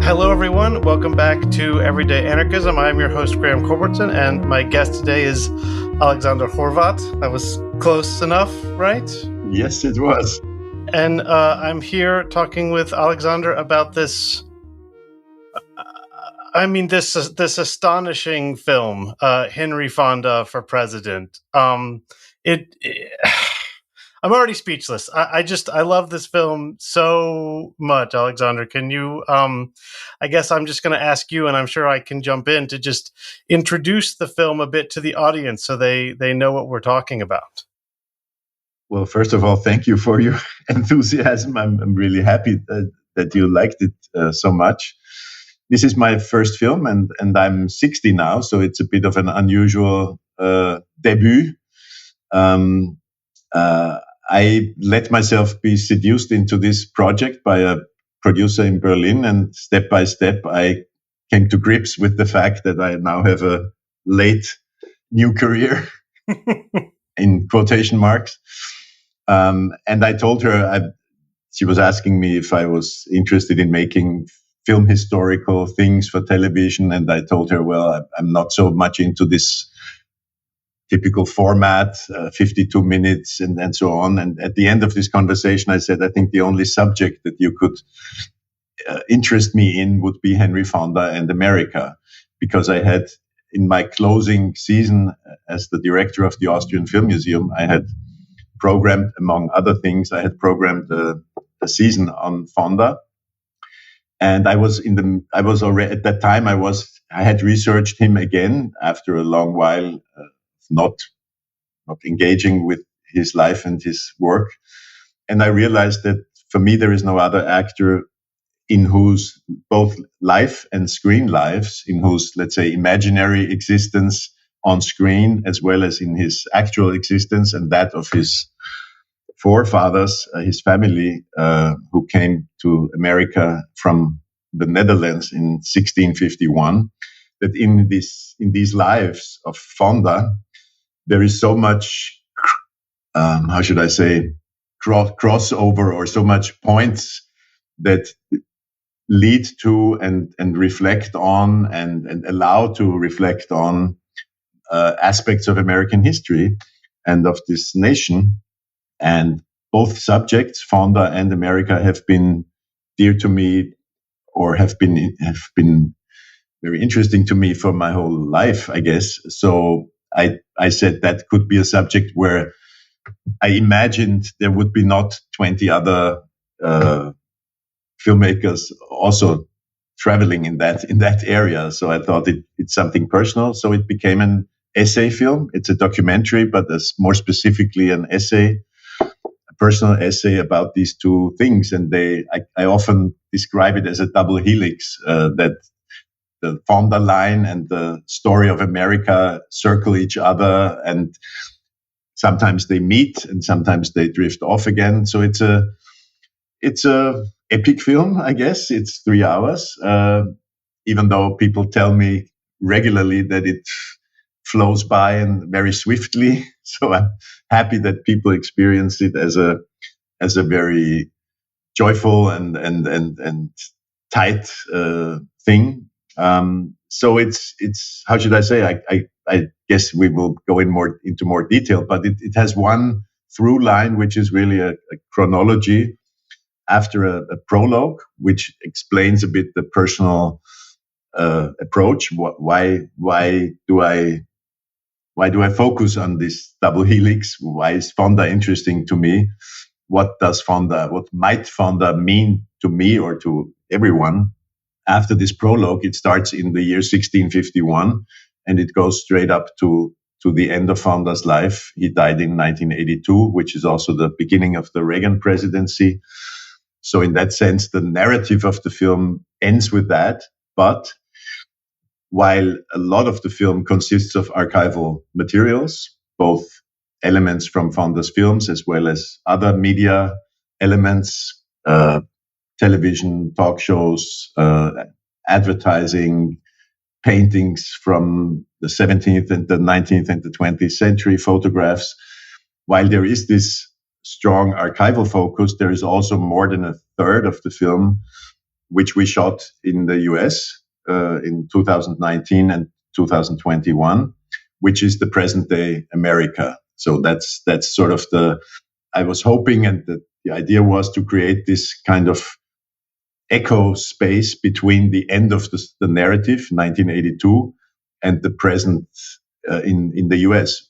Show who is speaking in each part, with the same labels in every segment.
Speaker 1: Hello, everyone. Welcome back to Everyday Anarchism. I'm your host, Graham Culbertson, and my guest today is Alexander Horwath. That was close enough, right?
Speaker 2: Yes, it was.
Speaker 1: And I'm here talking with Alexander about this. This astonishing film, Henry Fonda for President. I'm already speechless. I love this film so much, Alexander. Can you, I guess I'm just going to ask you, and I'm sure I can jump in to just introduce the film a bit to the audience so they know what we're talking about.
Speaker 2: Well, first of all, thank you for your enthusiasm. I'm really happy that you liked it so much. This is my first film, and I'm 60 now, so it's a bit of an unusual debut. I let myself be seduced into this project by a producer in Berlin, and step by step, I came to grips with the fact that I now have a late new career, in quotation marks. And I told her, she was asking me if I was interested in making film historical things for television, and I told her, well, I'm not so much into this typical format, 52 minutes and so on. And at the end of this conversation, I said, I think the only subject that you could interest me in would be Henry Fonda and America, because I had, in my closing season as the director of the Austrian Film Museum, I had programmed, among other things, I had programmed a season on Fonda. And I was already, at that time, I had researched him again after a long while, not engaging with his life and his work. And I realized that for me, there is no other actor in whose both life and screen lives, in whose, let's say, imaginary existence on screen, as well as in his actual existence and that of his forefathers, his family, who came to America from the Netherlands in 1651, that in these lives of Fonda, there is so much, how should I say, crossover, or so much points that lead to and reflect on and allow to reflect on aspects of American history and of this nation. And both subjects, Fonda and America, have been dear to me, or have been very interesting to me for my whole life, I guess. So I said that could be a subject where I imagined there would be not 20 other filmmakers also traveling in that area. So I thought it's something personal. So it became an essay film. It's a documentary, but more specifically an essay, a personal essay about these two things. And I often describe it as a double helix, that the Fonda line and the story of America circle each other, and sometimes they meet and sometimes they drift off again. So it's a epic film, I guess. It's 3 hours, even though people tell me regularly that it flows by and very swiftly. So I'm happy that people experience it as a very joyful and tight thing. So it's how should I say? I guess we will go into more detail, but it has one through line, which is really a chronology after a prologue, which explains a bit the personal approach. Why do I focus on this double helix? Why is Fonda interesting to me? What might Fonda mean to me or to everyone? After this prologue, it starts in the year 1651, and it goes straight up to the end of Fonda's life. He died in 1982, which is also the beginning of the Reagan presidency. So in that sense, the narrative of the film ends with that. But while a lot of the film consists of archival materials, both elements from Fonda's films as well as other media elements, television, talk shows, advertising, paintings from the 17th and the 19th and the 20th century, photographs. While there is this strong archival focus, there is also more than a third of the film which we shot in the US in 2019 and 2021, which is the present day America. So that's sort of I was hoping, and the idea was to create this kind of echo space between the end of the narrative, 1982, and the present in the US,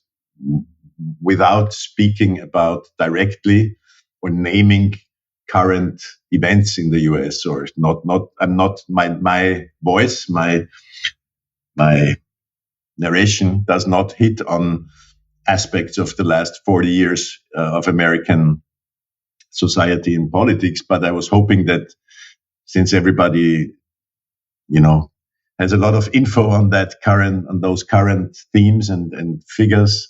Speaker 2: without speaking about directly or naming current events in the US, or my voice, my narration does not hit on aspects of the last 40 years of American society and politics. But I was hoping that since everybody, has a lot of info on those current themes and figures,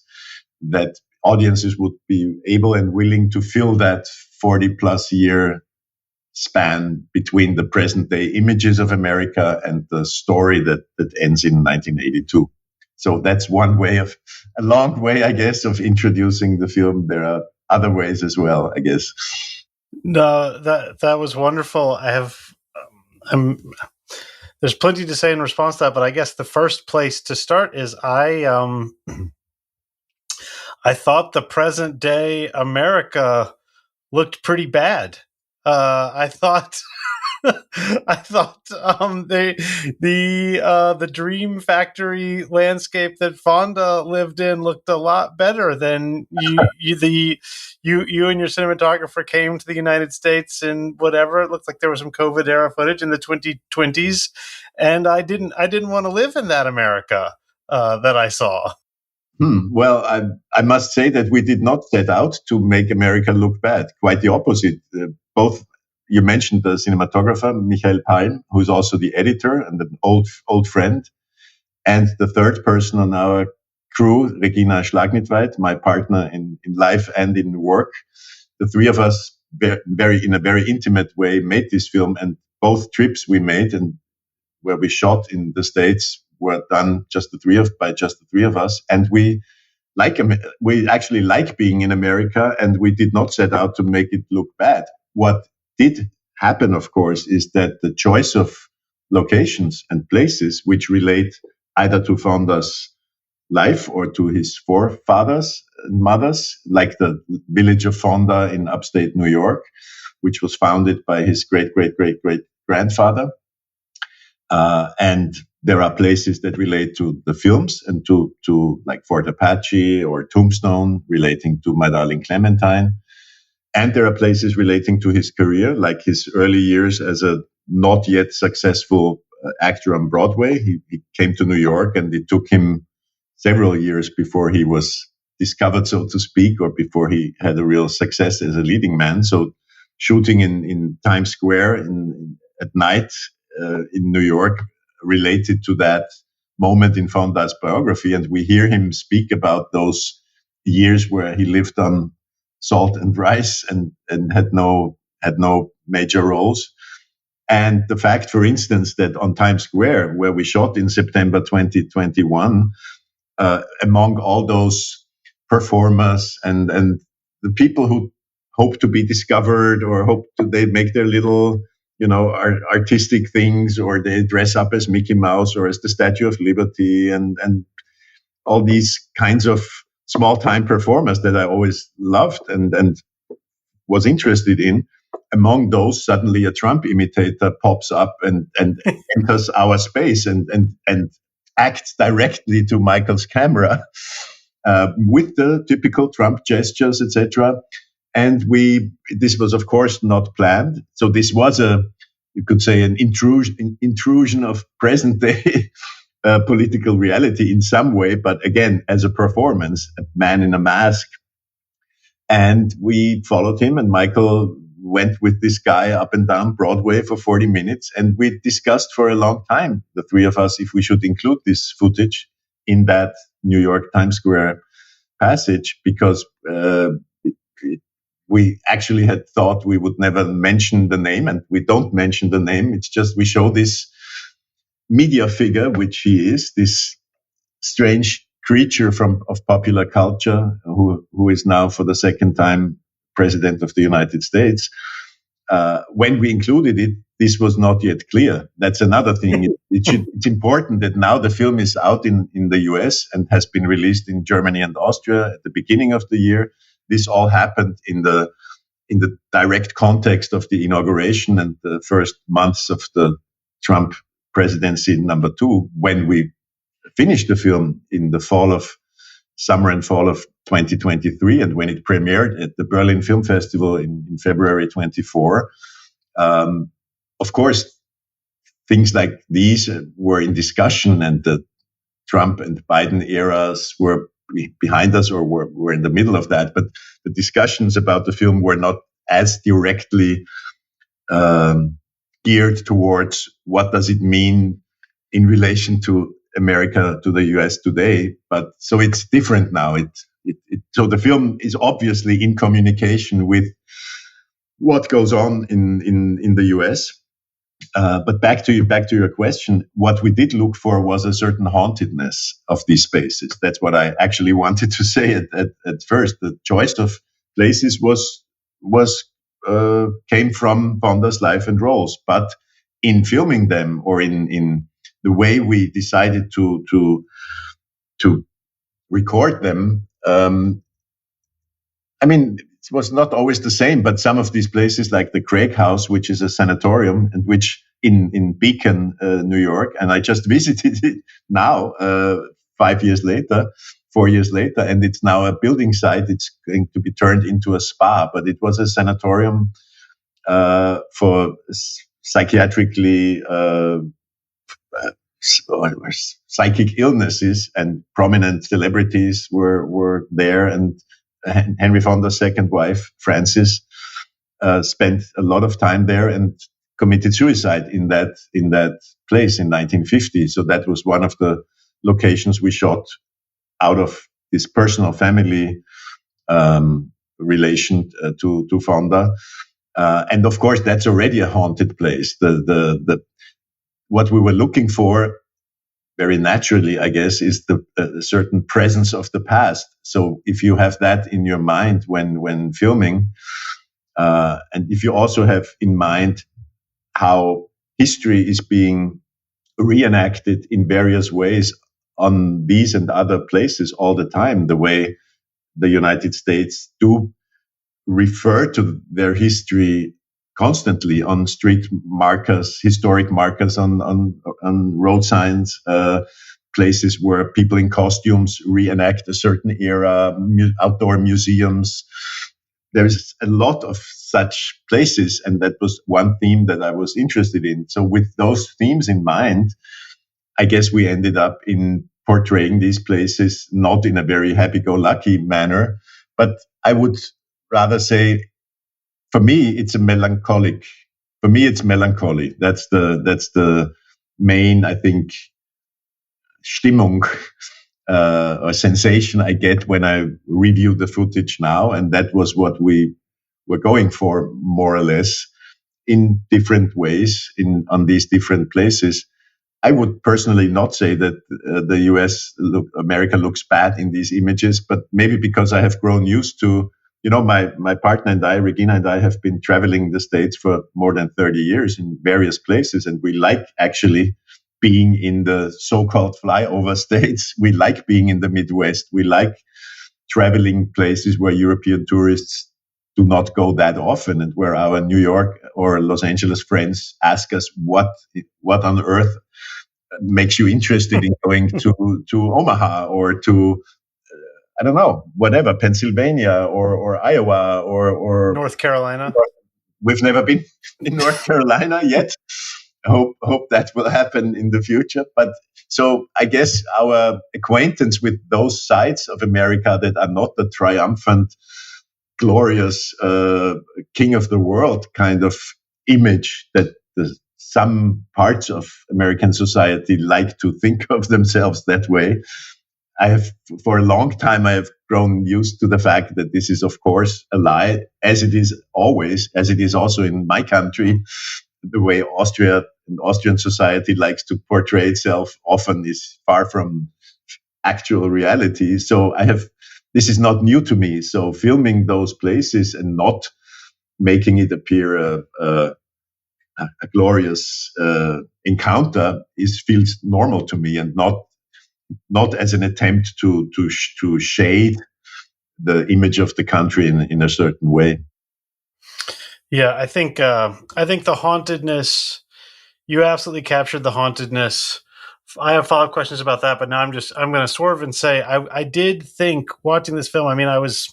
Speaker 2: that audiences would be able and willing to fill that 40 plus year span between the present day images of America and the story that ends in 1982. So that's one way a long way, I guess, of introducing the film. There are other ways as well, I guess.
Speaker 1: No, that was wonderful. There's plenty to say in response to that, but I guess the first place to start is I thought the present day America looked pretty bad. I thought the Dream Factory landscape that Fonda lived in looked a lot better than you and your cinematographer came to the United States and whatever. It looked like there was some COVID era footage in the 2020s, and I didn't want to live in that America that I saw.
Speaker 2: Well, I must say that we did not set out to make America look bad. Quite the opposite. Both. You mentioned the cinematographer, Michael Palm, who's also the editor and an old friend. And the third person on our crew, Regina Schlagnitweit, my partner in life and in work. The three of us in a very intimate way made this film, and both trips we made and where we shot in the States were done by just the three of us. And we actually like being in America, and we did not set out to make it look bad. What did happen, of course, is that the choice of locations and places which relate either to Fonda's life or to his forefathers and mothers, like the village of Fonda in upstate New York, which was founded by his great-great-great-great-grandfather. And there are places that relate to the films and to like Fort Apache or Tombstone relating to My Darling Clementine. And there are places relating to his career, like his early years as a not yet successful actor on Broadway. He came to New York, and it took him several years before he was discovered, so to speak, or before he had a real success as a leading man. So shooting in Times Square at night in New York related to that moment in Fonda's biography. And we hear him speak about those years where he lived on salt and rice and had no major roles. And the fact, for instance, that on Times Square, where we shot in September 2021, among all those performers and the people who hope to be discovered or they make their little, artistic things, or they dress up as Mickey Mouse or as the Statue of Liberty and all these kinds of small-time performers that I always loved and was interested in. Among those, suddenly a Trump imitator pops up and enters our space and acts directly to Michael's camera with the typical Trump gestures, etc. And this was, of course, not planned. So this was you could say, an intrusion of present-day political reality in some way, but again, as a performance, a man in a mask. And we followed him, and Michael went with this guy up and down Broadway for 40 minutes, and we discussed for a long time, the three of us, if we should include this footage in that New York Times Square passage, because we actually had thought we would never mention the name, and we don't mention the name. It's just we show this media figure, which he is, this strange creature of popular culture who is now for the second time president of the United States. When we included it, this was not yet clear. That's another thing. It's important that now the film is out in the US and has been released in Germany and Austria at the beginning of the year. This all happened in the direct context of the inauguration and the first months of the Trump presidency number 2, when we finished the film in the summer and fall of 2023, and when it premiered at the Berlin Film Festival in February 24. Of course, things like these were in discussion, and the Trump and Biden eras were behind us, or were in the middle of that. But the discussions about the film were not as directly geared towards what does it mean in relation to America, to the US today. But so it's different now. So the film is obviously in communication with what goes on in the US. But back to your question, what we did look for was a certain hauntedness of these spaces. That's what I actually wanted to say at first. The choice of places came from Fonda's life and roles, but in filming them, or in the way we decided to record them, I mean, it was not always the same, but some of these places, like the Craig House, which is a sanatorium, and which in Beacon, New York, and I just visited it now, 4 years later, and it's now a building site. It's going to be turned into a spa, but it was a sanatorium for psychiatrically psychic illnesses, and prominent celebrities were there, and Henry Fonda's second wife, Frances, spent a lot of time there and committed suicide in that place in 1950. So that was one of the locations we shot out of this personal family relation to Fonda. And of course, that's already a haunted place. The what we were looking for, very naturally, I guess, is a certain presence of the past. So if you have that in your mind when filming, and if you also have in mind how history is being reenacted in various ways on these and other places all the time, the way the United States do refer to their history constantly on street markers, historic markers, on road signs, places where people in costumes reenact a certain era, outdoor museums. There's a lot of such places, and that was one theme that I was interested in. So with those themes in mind, I guess we ended up in portraying these places not in a very happy-go-lucky manner, but I would rather say, for me, it's melancholy. That's the main, I think, Stimmung or sensation I get when I review the footage now, and that was what we were going for, more or less, in different ways on these different places. I would personally not say that America looks bad in these images, but maybe because I have grown used to, my partner and I, Regina and I, have been traveling the States for more than 30 years in various places, and we like actually being in the so-called flyover states. We like being in the Midwest. We like traveling places where European tourists do not go that often, and where our New York or Los Angeles friends ask us what on earth makes you interested in going to Omaha or to I don't know, whatever, Pennsylvania or Iowa or
Speaker 1: North Carolina.
Speaker 2: We've never been in North Carolina yet. Hope that will happen in the future. But so I guess our acquaintance with those sides of America that are not the triumphant, glorious king of the world kind of image that some parts of American society like to think of themselves that way. For a long time, I have grown used to the fact that this is, of course, a lie, as it is also in my country. The way Austria and Austrian society likes to portray itself often is far from actual reality. So this is not new to me. So filming those places and not making it appear a glorious encounter feels normal to me, and not as an attempt to shade the image of the country in a certain way.
Speaker 1: Yeah, I think the hauntedness. You absolutely captured the hauntedness. I have follow-up questions about that, but now I'm going to swerve and say I did think watching this film. I mean, I was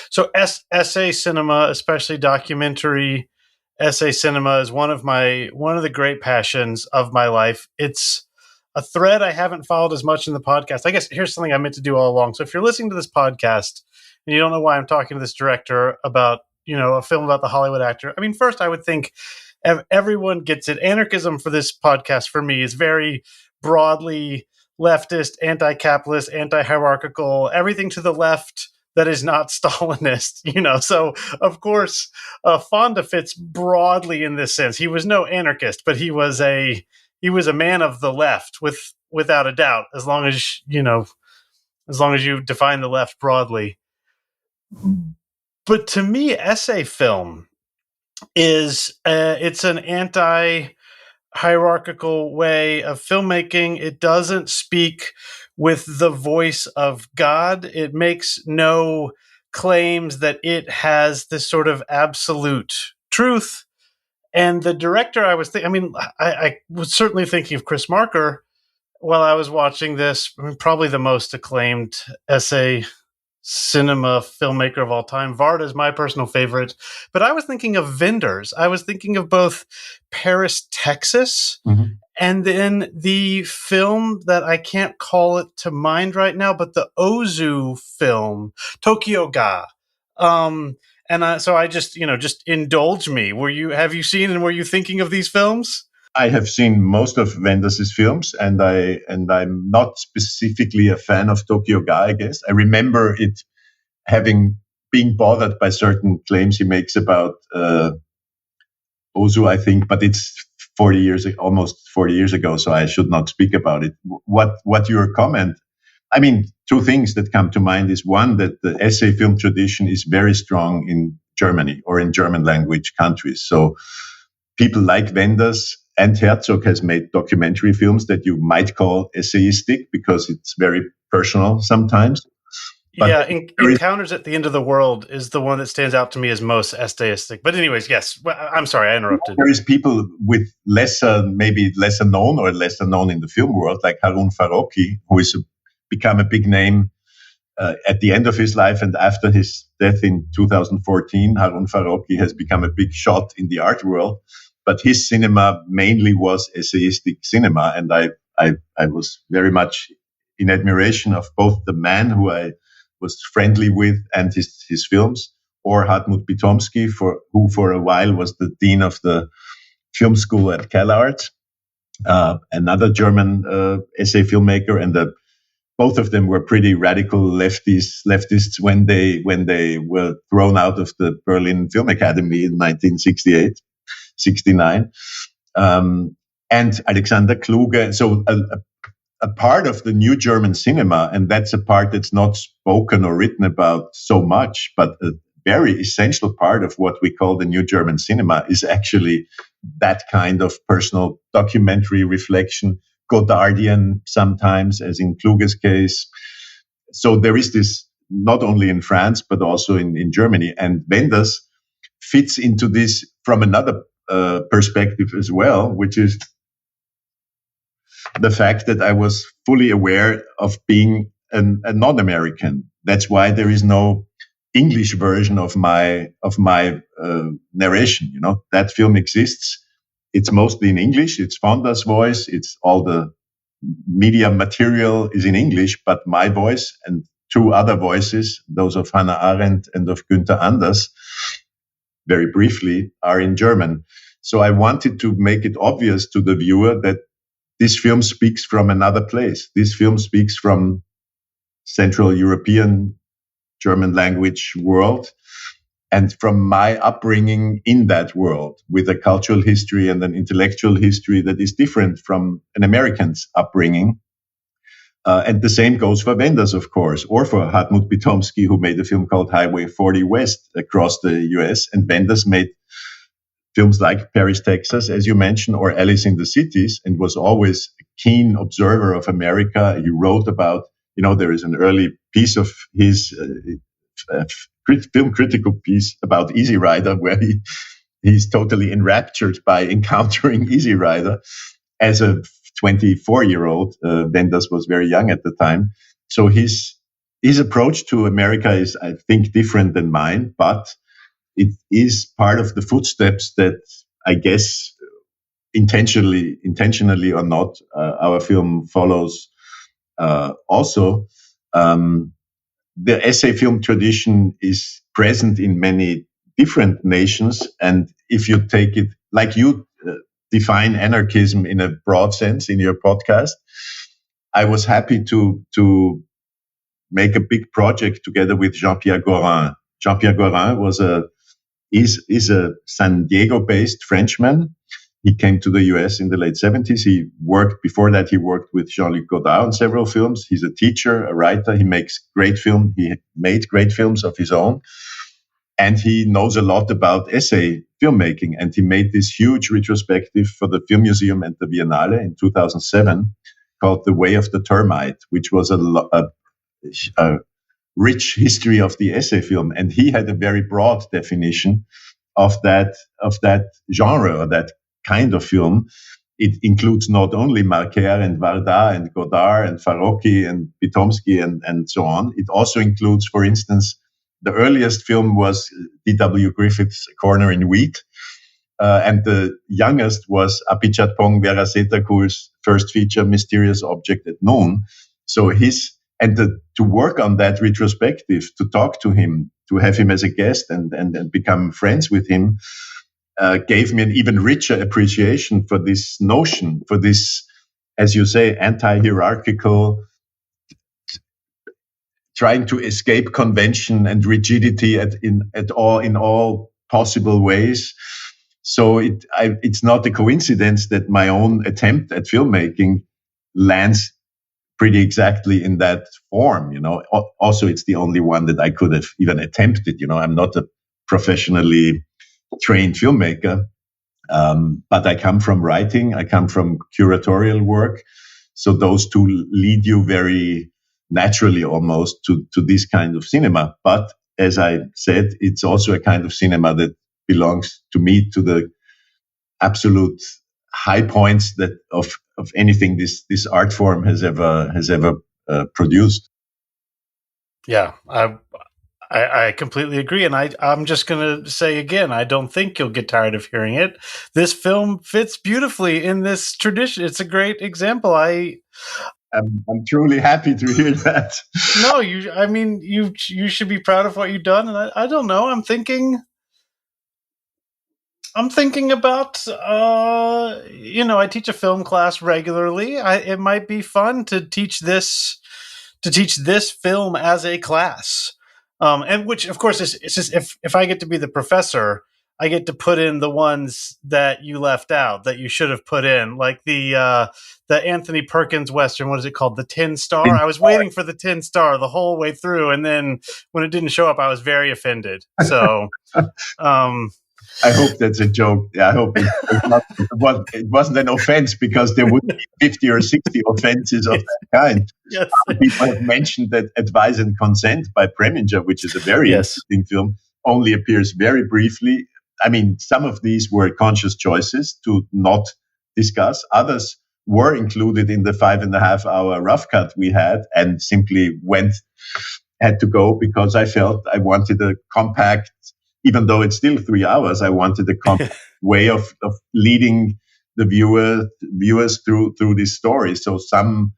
Speaker 1: so essay cinema, especially documentary essay cinema, is one of the great passions of my life. It's a thread I haven't followed as much in the podcast. I guess here's something I meant to do all along. So if you're listening to this podcast and you don't know why I'm talking to this director about, a film about the Hollywood actor, I mean, first I would think everyone gets it. Anarchism for this podcast for me is very broadly leftist, anti-capitalist, anti-hierarchical, everything to the left that is not Stalinist, So, of course, Fonda fits broadly in this sense. He was no anarchist, but he was a man of the left, without a doubt. As long as you define the left broadly. But to me, essay film is it's an anti-hierarchical way of filmmaking. It doesn't speak with the voice of God. It makes no claims that it has this sort of absolute truth. And the director, I was certainly thinking of Chris Marker while I was watching this. I mean, probably the most acclaimed essay cinema filmmaker of all time. Varda is my personal favorite, but I was thinking of Wenders. I was thinking of both Paris, Texas, and then the film that I can't call it to mind right now, but the Ozu film, Tokyo Ga. So I just indulge me. Have you seen and were you thinking of these films?
Speaker 2: I have seen most of Wenders' films, and I'm not specifically a fan of Tokyo Ga, I guess. I remember it being bothered by certain claims he makes about Ozu, I think, but it's almost 40 years ago, so I should not speak about it. What your comment? I mean, two things that come to mind is one, that the essay film tradition is very strong in Germany or in German language countries. So people like Wenders and Herzog has made documentary films that you might call essayistic because it's very personal sometimes.
Speaker 1: But Encounters at the End of the World is the one that stands out to me as most essayistic. But anyways, yes, I'm sorry, I interrupted.
Speaker 2: There is people with maybe lesser known in the film world, like Harun Farocki, who is become a big name at the end of his life, and after his death in 2014, Harun Farocki has become a big shot in the art world. But his cinema mainly was essayistic cinema, and I was very much in admiration of both the man who I was friendly with and his films, or Hartmut Pitomsky, who for a while was the dean of the film school at CalArt, another German essay filmmaker, and both of them were pretty radical leftists when they were thrown out of the Berlin Film Academy in 1968. 69, and Alexander Kluge. So a part of the new German cinema, and that's a part that's not spoken or written about so much, but a very essential part of what we call the new German cinema is actually that kind of personal documentary reflection, Godardian sometimes, as in Kluge's case. So there is this not only in France, but also in Germany. And Wenders fits into this from another perspective as well, which is the fact that I was fully aware of being a non-American. That's why there is no English version of my narration. That film exists. It's mostly in English. It's Fonda's voice. It's all the media material is in English, but my voice and two other voices, those of Hannah Arendt and of Günther Anders, very briefly, are in German. So I wanted to make it obvious to the viewer that this film speaks from another place. This film speaks from Central European German language world and from my upbringing in that world, with a cultural history and an intellectual history that is different from an American's upbringing. And the same goes for Wenders, of course, or for Hartmut Pitomsky, who made a film called Highway 40 West across the US. And Wenders made films like Paris, Texas, as you mentioned, or Alice in the Cities, and was always a keen observer of America. He wrote about, there is an early piece of his film critical piece about Easy Rider, where he's totally enraptured by encountering Easy Rider as a 24-year-old. Wenders was very young at the time. So his approach to America is, I think, different than mine, but it is part of the footsteps that, I guess, intentionally or not, our film follows. Also, the essay film tradition is present in many different nations, and if you take it like you define anarchism in a broad sense in your podcast, I was happy to make a big project together with Jean-Pierre Gorin. Jean-Pierre Gorin is a San Diego-based Frenchman. He came to the US in the late 70s. Before that, he worked with Jean-Luc Godard on several films. He's a teacher, a writer. He makes great film. He made great films of his own. And he knows a lot about essay filmmaking. And he made this huge retrospective for the Film Museum and the Biennale in 2007 called The Way of the Termite, which was a rich history of the essay film. And he had a very broad definition of that genre, or that kind of film. It includes not only Marquer and Varda and Godard and Farocki and Pitomsky and so on. It also includes, for instance, the earliest film was D.W. Griffith's Corner in Wheat, and the youngest was Apichatpong Veerasethakul's first feature, Mysterious Object at Noon. So to work on that retrospective, to talk to him, to have him as a guest and become friends with him, gave me an even richer appreciation for this notion, for this, as you say, anti-hierarchical, trying to escape convention and rigidity in all possible ways. So it's not a coincidence that my own attempt at filmmaking lands pretty exactly in that form. Also, it's the only one that I could have even attempted. I'm not a professionally trained filmmaker, but I come from writing. I come from curatorial work. So those two lead you very naturally almost to this kind of cinema. But as I said, it's also a kind of cinema that belongs to me to the absolute high points that of anything this art form has ever produced.
Speaker 1: Yeah, I completely agree, and I'm just going to say again, I don't think you'll get tired of hearing it. This film fits beautifully in this tradition. It's a great example.
Speaker 2: I'm truly happy to hear that.
Speaker 1: No, you should be proud of what you've done, and I don't know. I'm thinking about, I teach a film class regularly. It might be fun to teach this film as a class. And which, of course, it's just if I get to be the professor, I get to put in the ones that you left out that you should have put in, like the Anthony Perkins Western. What is it called? The Tin Star. I was waiting for the Tin Star the whole way through, and then when it didn't show up, I was very offended. So,
Speaker 2: I hope that's a joke. I hope it wasn't an offense, because there would be 50 or 60 offenses of that kind.
Speaker 1: Yes.
Speaker 2: People have mentioned that Advice and Consent by Preminger, which is a very interesting film, only appears very briefly. I mean, some of these were conscious choices to not discuss. Others were included in the 5.5-hour rough cut we had, and simply had to go because I felt I wanted a compact, even though it's still 3 hours, I wanted a compact way of leading the viewers through this story. So some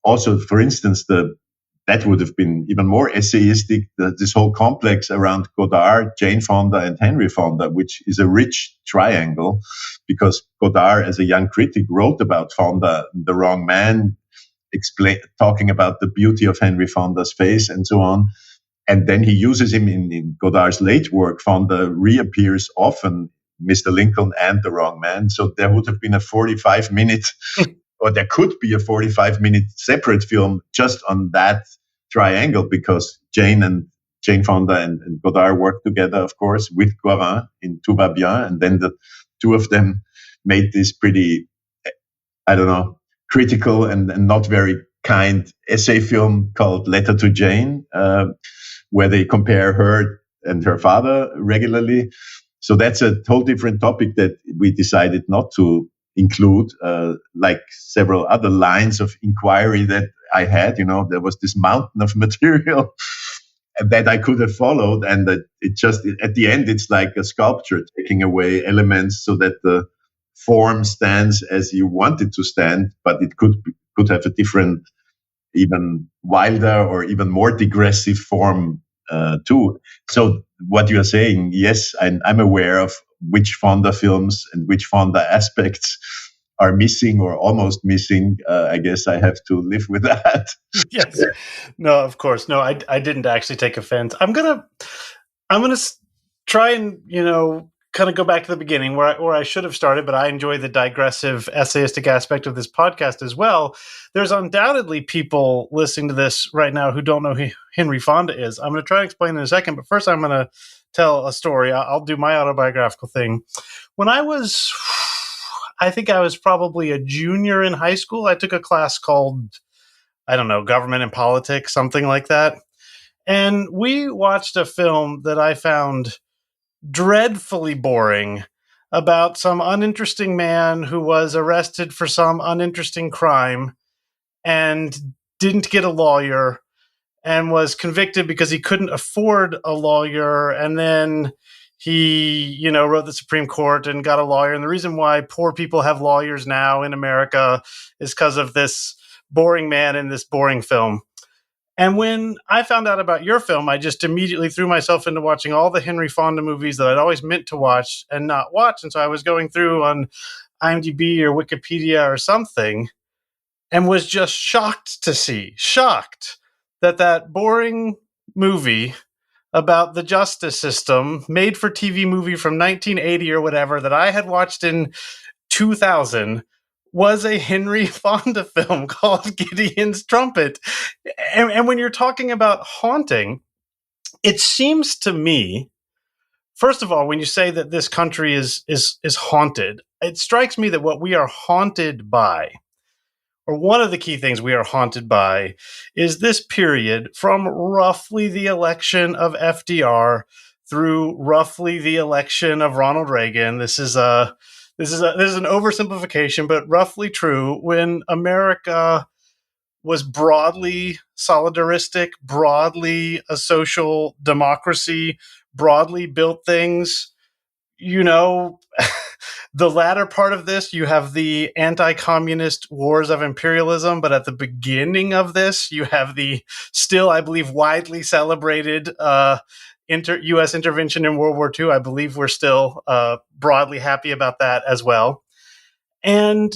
Speaker 2: also, for instance, that would have been even more essayistic, this whole complex around Godard, Jane Fonda, and Henry Fonda, which is a rich triangle, because Godard, as a young critic, wrote about Fonda, The Wrong Man, talking about the beauty of Henry Fonda's face and so on. And then he uses him in Godard's late work. Fonda reappears often, Mr. Lincoln and The Wrong Man. So there would have been a 45-minute or there could be a 45-minute separate film just on that triangle, because Jane Fonda and Godard worked together, of course, with Gorin in Tout va bien, and then two of them made this pretty, I don't know, critical and not very kind essay film called Letter to Jane, where they compare her and her father regularly. So that's a whole different topic that we decided not to include, like several other lines of inquiry that I had. There was this mountain of material that I could have followed, and that it just, at the end, it's like a sculpture taking away elements so that the form stands as you want it to stand, but it could have a different, even wilder or even more digressive form too. So what you are saying, yes, I'm aware of which Fonda films and which Fonda aspects are missing or almost missing. I guess I have to live with that.
Speaker 1: Yes. No, of course. No, I didn't actually take offense. I'm gonna try and kind of go back to the beginning where I should have started, but I enjoy the digressive essayistic aspect of this podcast as well. There's undoubtedly people listening to this right now who don't know who Henry Fonda is. I'm going to try and explain in a second, but first I'm going to tell a story. I'll do my autobiographical thing. When I think I was probably a junior in high school, I took a class called, I don't know, Government and Politics, something like that. And we watched a film that I found dreadfully boring about some uninteresting man who was arrested for some uninteresting crime and didn't get a lawyer and was convicted because he couldn't afford a lawyer. And then he, wrote the Supreme Court and got a lawyer. And the reason why poor people have lawyers now in America is because of this boring man in this boring film. And when I found out about your film, I just immediately threw myself into watching all the Henry Fonda movies that I'd always meant to watch and not watch. And so I was going through on IMDb or Wikipedia or something and was just shocked that boring movie about the justice system, made for TV movie from 1980 or whatever, that I had watched in 2000 was a Henry Fonda film called Gideon's Trumpet. And when you're talking about haunting, it seems to me, first of all, when you say that this country is haunted, it strikes me that what we are haunted by, or one of the key things we are haunted by, is this period from roughly the election of FDR through roughly the election of Ronald Reagan. This is an oversimplification, but roughly true, when America was broadly solidaristic, broadly a social democracy, broadly built things. The latter part of this, you have the anti-communist wars of imperialism, but at the beginning of this, you have the still, I believe, widely celebrated U.S. intervention in World War II. I believe we're still broadly happy about that as well. And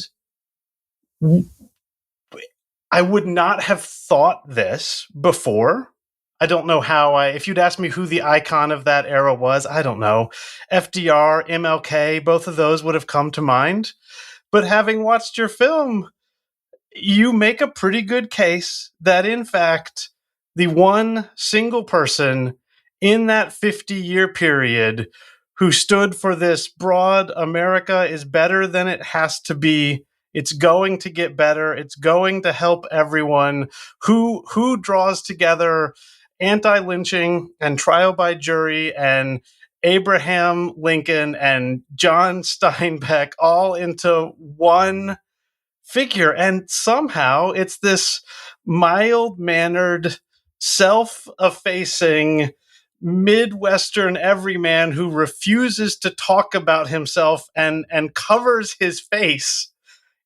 Speaker 1: I would not have thought this before. I don't know how if you'd asked me who the icon of that era was, I don't know. FDR, MLK, both of those would have come to mind. But having watched your film, you make a pretty good case that, in fact, the one single person in that 50-year period who stood for this broad America is better than it has to be, it's going to get better, it's going to help everyone, who draws together anti-lynching and trial by jury and Abraham Lincoln and John Steinbeck all into one figure. And somehow it's this mild-mannered, self-effacing, Midwestern everyman who refuses to talk about himself and covers his face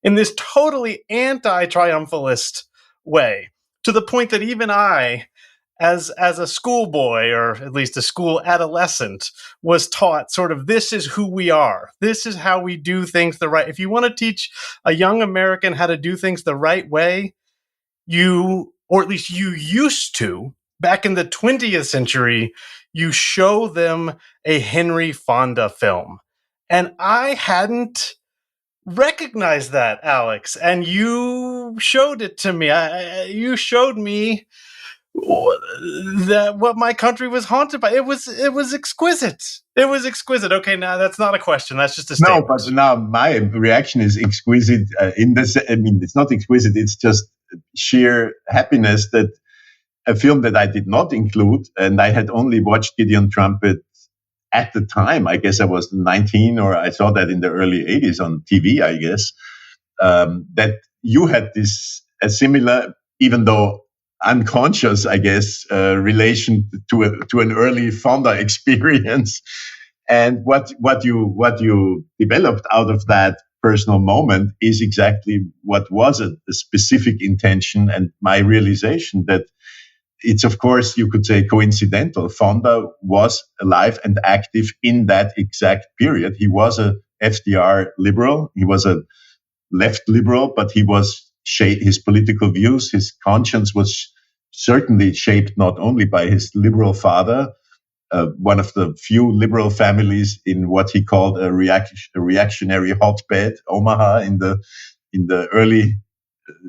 Speaker 1: in this totally anti-triumphalist way, to the point that even I, as a schoolboy, or at least a school adolescent, was taught sort of, this is who we are. This is how we do things the right. If you want to teach a young American how to do things the right way, or at least you used to, back in the 20th century, you show them a Henry Fonda film. And I hadn't recognized that, Alex, and you showed it to me. You showed me that what my country was haunted by. It was exquisite. It was exquisite. Okay, now that's not a question. That's just a statement.
Speaker 2: No, but now my reaction is exquisite. In this, I mean, it's not exquisite. It's just sheer happiness that a film that I did not include, and I had only watched Gideon Trumpet at the time. I guess I was 19, or I saw that in the early 80s on TV, I guess. That you had a similar, even though unconscious, I guess, relation to an early Fonda experience. And what you developed out of that personal moment is exactly what was a specific intention, and my realization that it's, of course, you could say coincidental. Fonda was alive and active in that exact period. He was a FDR liberal. He was a left liberal, but he was his political views, his conscience was certainly shaped not only by his liberal father, one of the few liberal families in what he called a reactionary hotbed, Omaha, in the early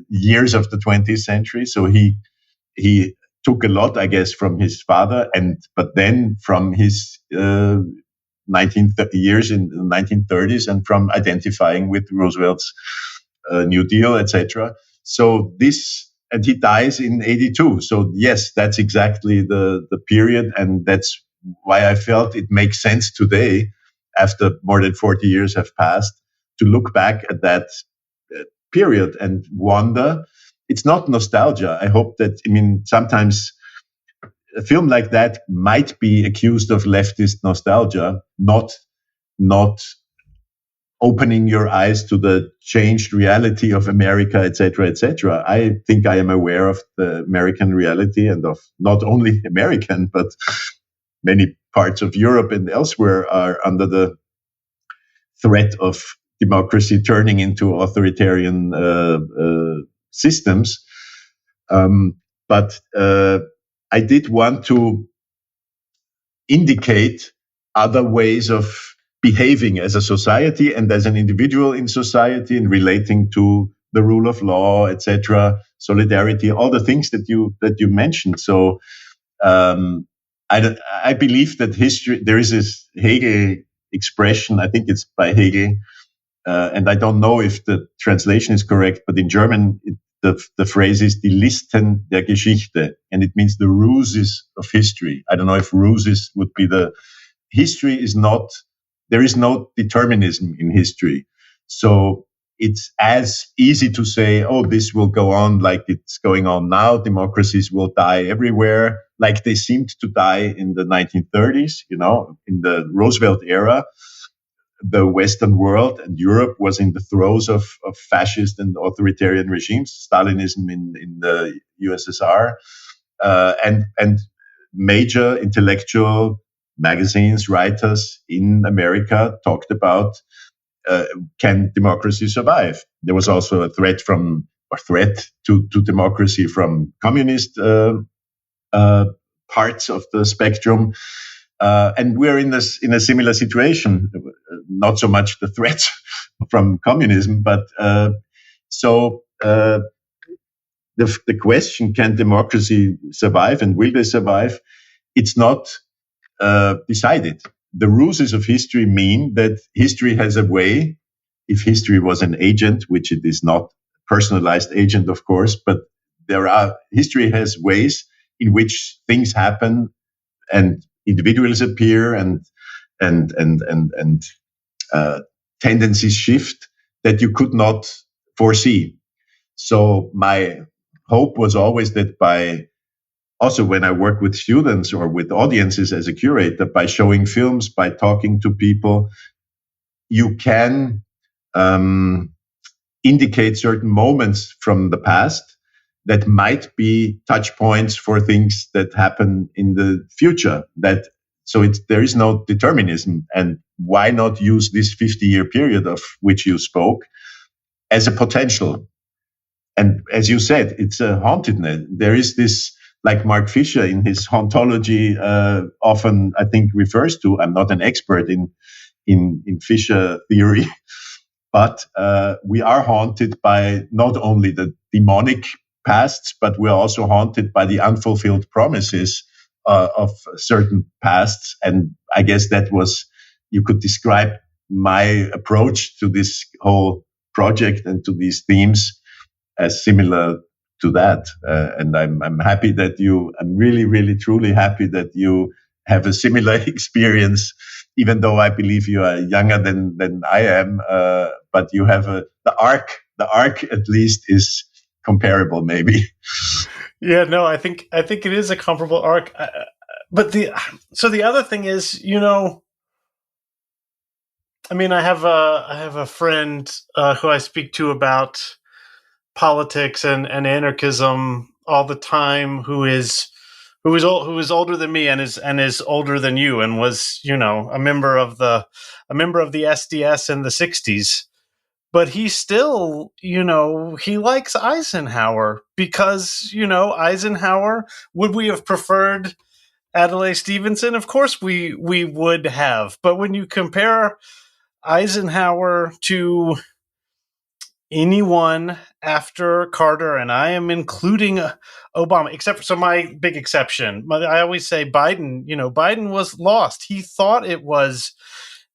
Speaker 2: years of the 20th century. So he took a lot, I guess, from his father, but then from his 19th years in the 1930s, and from identifying with Roosevelt's New Deal, etc. So and he dies in 82. So yes, that's exactly the period, and that's why I felt it makes sense today, after more than 40 years have passed, to look back at that period and wonder. It's not nostalgia. I hope that, sometimes a film like that might be accused of leftist nostalgia, not opening your eyes to the changed reality of America, etc., etc. I think I am aware of the American reality, and of not only American, but many parts of Europe and elsewhere are under the threat of democracy turning into authoritarian systems. But I did want to indicate other ways of behaving as a society and as an individual in society, and relating to the rule of law, etc., solidarity, all the things that you mentioned. So I believe that history. There is this Hegel expression. I think it's by Hegel, and I don't know if the translation is correct, but in German the phrase is "die Listen der Geschichte," and it means the ruses of history. I don't know if ruses would be history is not. There is no determinism in history. So it's as easy to say, oh, this will go on like it's going on now. Democracies will die everywhere, like they seemed to die in the 1930s, in the Roosevelt era. The Western world and Europe was in the throes of fascist and authoritarian regimes, Stalinism in the USSR, and major intellectual magazines, writers in America talked about, can democracy survive? There was also a threat to democracy from communist parts of the spectrum. And we're in a similar situation, not so much the threats from communism, but the question, can democracy survive and will they survive? It's not decided. The rules of history mean that history has a way. If history was an agent, which it is not, personalized agent, of course, but history has ways in which things happen and individuals appear and tendencies shift that you could not foresee. So my hope was always that also when I work with students or with audiences as a curator, by showing films, by talking to people, you can indicate certain moments from the past that might be touch points for things that happen in the future. There is no determinism, and why not use this 50-year period of which you spoke as a potential? And as you said, it's a hauntedness. There is this, like Mark Fisher in his hauntology often, I think, refers to. I'm not an expert in Fisher theory, but we are haunted by not only the demonic pasts, but we're also haunted by the unfulfilled promises of certain pasts. And I guess that was, you could describe my approach to this whole project and to these themes as similar to that. And I'm happy that I'm really, really, truly happy that you have a similar experience, even though I believe you are younger than I am. But you have the arc at least is comparable, maybe.
Speaker 1: Yeah, no, I think it is a comparable arc. But the other thing is, I mean, I have a friend who I speak to about politics and anarchism all the time, who is older than me and is older than you, and was a member of the SDS in the 60s. But he still, he likes Eisenhower because, Eisenhower, would we have preferred Adlai Stevenson? Of course we would have. But when you compare Eisenhower to anyone after Carter, and I am including Obama, except for, so my big exception, I always say Biden, Biden was lost. He thought it was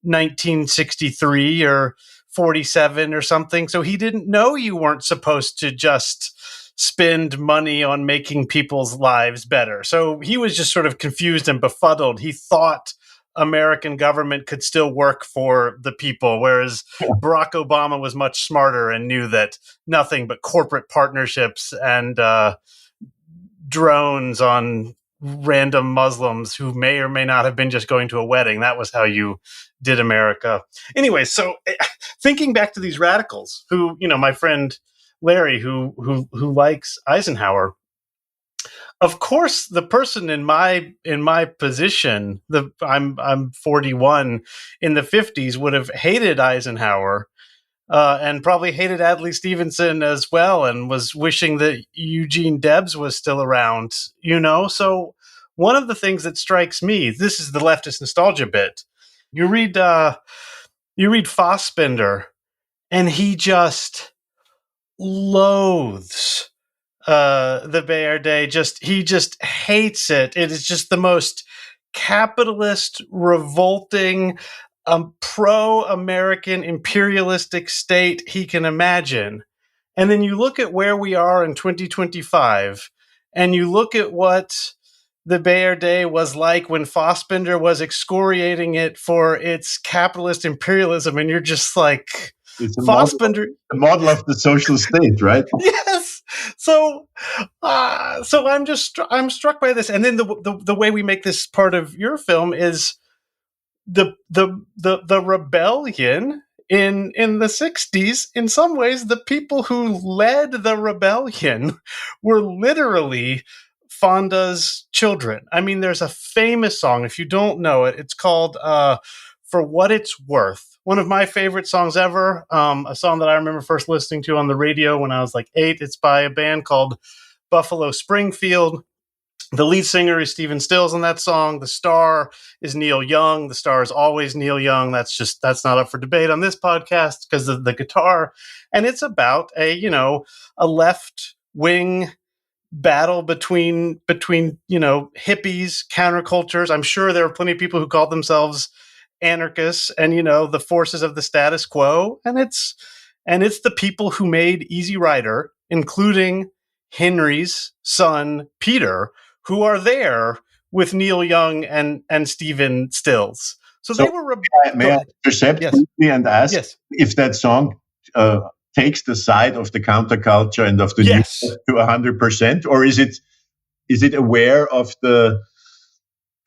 Speaker 1: 1963 or 47 or something. So he didn't know you weren't supposed to just spend money on making people's lives better. So he was just sort of confused and befuddled. He thought American government could still work for the people, whereas Barack Obama was much smarter and knew that nothing but corporate partnerships and drones on random Muslims who may or may not have been just going to a wedding. That was how you did America. Anyway, so thinking back to these radicals who, my friend Larry, who likes Eisenhower, of course, the person in my position, I'm 41, in the 50s, would have hated Eisenhower, and probably hated Adlai Stevenson as well, and was wishing that Eugene Debs was still around. So one of the things that strikes me, this is the leftist nostalgia bit. You read Fassbender, and he just loathes the BRD. He just hates it. It is just the most capitalist, revolting, pro-American imperialistic state he can imagine. And then you look at where we are in 2025, and you look at what the BRD was like when Fassbender was excoriating it for its capitalist imperialism, and you're just like,
Speaker 2: It's a
Speaker 1: Fassbender,
Speaker 2: model of the social state, right?
Speaker 1: yes. So I'm struck by this, and then the way we make this part of your film is the rebellion in the 60s. In some ways, the people who led the rebellion were literally Fonda's children. I mean, there's a famous song, if you don't know it, it's called For What It's Worth. One of my favorite songs ever, a song that I remember first listening to on the radio when I was like 8. It's by a band called Buffalo Springfield. The lead singer is Stephen Stills on that song. The star is Neil Young. The star is always Neil Young. That's not up for debate on this podcast because of the guitar. And it's about a left wing battle between hippies, countercultures. I'm sure there are plenty of people who call themselves anarchists and the forces of the status quo. And it's the people who made Easy Rider, including Henry's son Peter, who are there with Neil Young and Stephen Stills. So they were.
Speaker 2: May I intercept briefly and ask if that song takes the side of the counterculture and of the new to 100%, or is it aware of the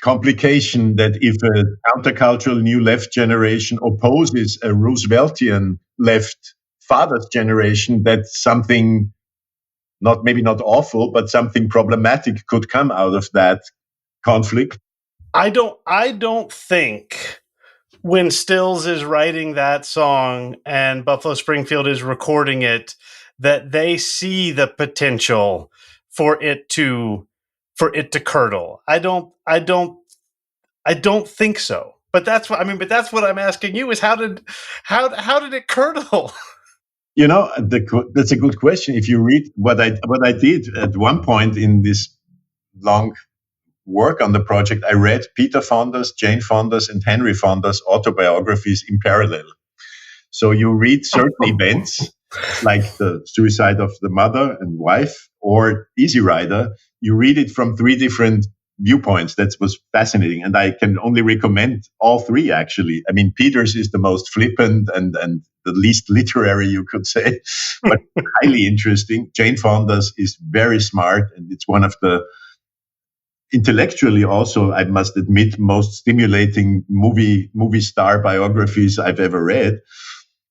Speaker 2: complication that if a countercultural new left generation opposes a Rooseveltian left father's generation, that something maybe not awful, but something problematic could come out of that conflict?
Speaker 1: I don't think when Stills is writing that song and Buffalo Springfield is recording it, that they see the potential for it to curdle. I don't think so. But that's what I'm asking you is how did it curdle?
Speaker 2: That's a good question. If you read what I did at one point in this long work on the project, I read Peter Fonda's, Jane Fonda's, and Henry Fonda's autobiographies in parallel. So you read certain events, like the suicide of the mother and wife, or Easy Rider. You read it from three different viewpoints. That was fascinating, and I can only recommend all three. Actually, I mean, Peter's is the most flippant and the least literary, you could say, but highly interesting. Jane Fonda's is very smart, and it's one of the intellectually also, I must admit, most stimulating movie star biographies I've ever read.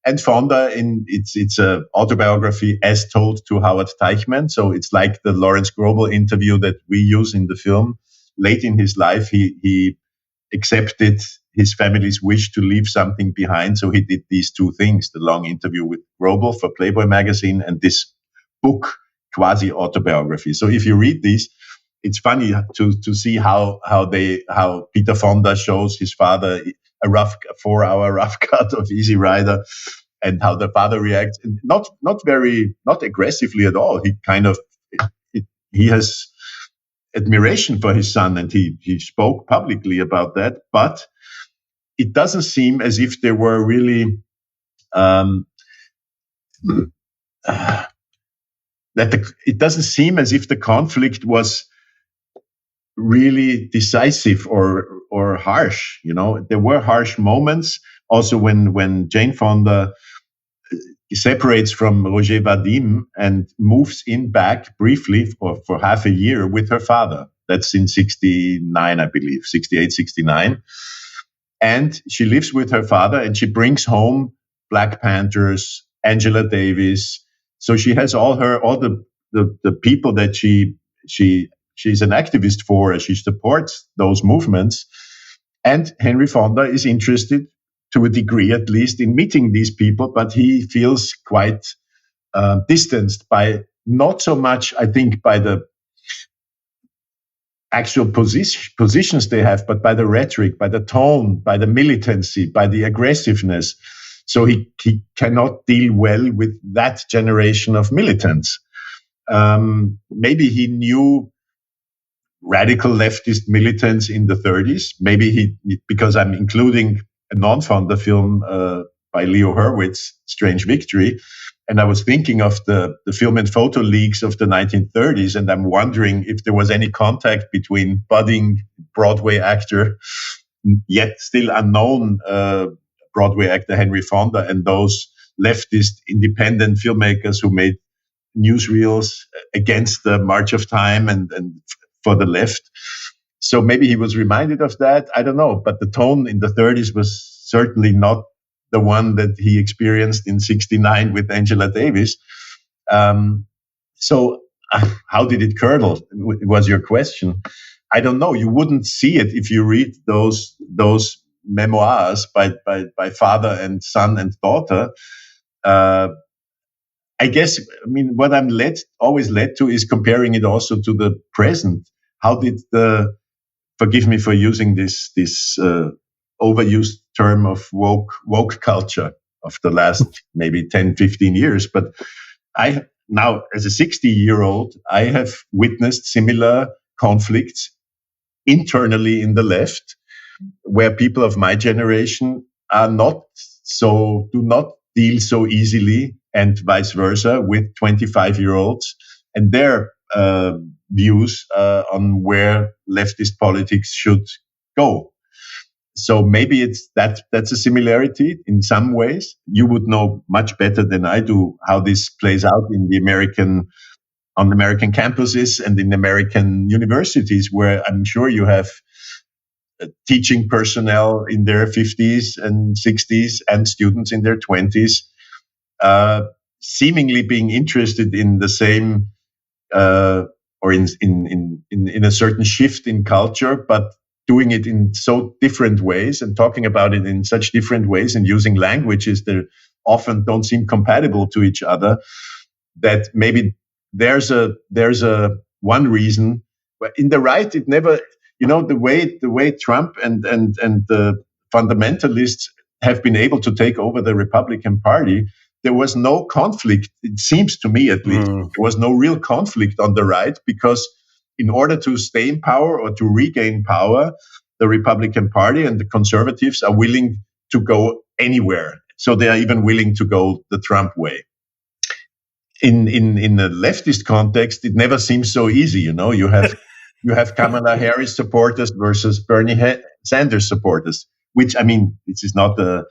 Speaker 2: And Fonda, it's a autobiography as told to Howard Teichmann. So it's like the Lawrence Grobel interview that we use in the film. Late in his life, he accepted his family's wish to leave something behind. So he did these two things: the long interview with Grobel for Playboy magazine and this book, quasi autobiography. So if you read these, it's funny to see how Peter Fonda shows his father a 4-hour rough cut of Easy Rider, and how the father reacts, and not aggressively at all. He kind of he has admiration for his son, and he spoke publicly about that. But it doesn't seem as if there were really it doesn't seem as if the conflict was really decisive or harsh. There were harsh moments also when Jane Fonda separates from Roger Vadim and moves in back briefly for half a year with her father. That's in 69, I believe, 68, 69. And she lives with her father, and she brings home Black Panthers, Angela Davis. So she has all the people that she's an activist for. She supports those movements. And Henry Fonda is interested, to a degree at least, in meeting these people, but he feels quite distanced by, not so much, I think, by the actual positions they have, but by the rhetoric, by the tone, by the militancy, by the aggressiveness. So he cannot deal well with that generation of militants. Maybe he knew radical leftist militants in the 30s. Maybe because I'm including a non-Fonda film by Leo Hurwitz, Strange Victory, and I was thinking of the film and photo leagues of the 1930s, and I'm wondering if there was any contact between budding Broadway actor, yet still unknown Broadway actor Henry Fonda, and those leftist independent filmmakers who made newsreels against the march of time and for the left. So maybe he was reminded of that. I don't know. But the tone in the 30s was certainly not the one that he experienced in 69 with Angela Davis. So how did it curdle? Was your question. I don't know. You wouldn't see it if you read those memoirs by father and son and daughter. I guess, what I'm always led to is comparing it also to the present. How did forgive me for using this overused term of woke culture of the last maybe 10, 15 years. But I now, as a 60-year-old, I have witnessed similar conflicts internally in the left, where people of my generation do not deal so easily, and vice versa, with 25-year-olds and their views on where leftist politics should go. So maybe that's a similarity in some ways. You would know much better than I do how this plays out on American campuses and in American universities, where I'm sure you have teaching personnel in their 50s and 60s and students in their 20s, seemingly being interested in the same or in a certain shift in culture, but doing it in so different ways and talking about it in such different ways and using languages that often don't seem compatible to each other. That maybe there's a one reason. In the right, it never, the way Trump and the fundamentalists have been able to take over the Republican Party, there was no conflict. It seems to me, at least, there was no real conflict on the right, because in order to stay in power or to regain power, the Republican Party and the conservatives are willing to go anywhere. So they are even willing to go the Trump way. In the leftist context, it never seems so easy. You have Kamala Harris supporters versus Bernie Sanders supporters, which, I mean, this is not a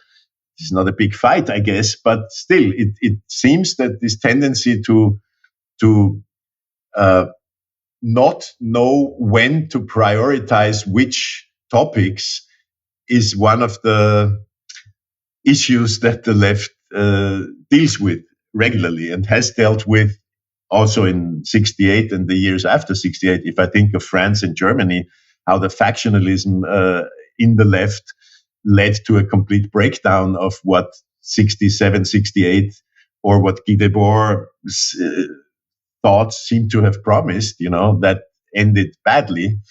Speaker 2: big fight, I guess, but still, it seems that this tendency to not know when to prioritize which topics is one of the issues that the left deals with regularly and has dealt with also in 68 and the years after 68. If I think of France and Germany, how the factionalism in the left led to a complete breakdown of what 67, 68, or what Guy Debord's thoughts seem to have promised, that ended badly.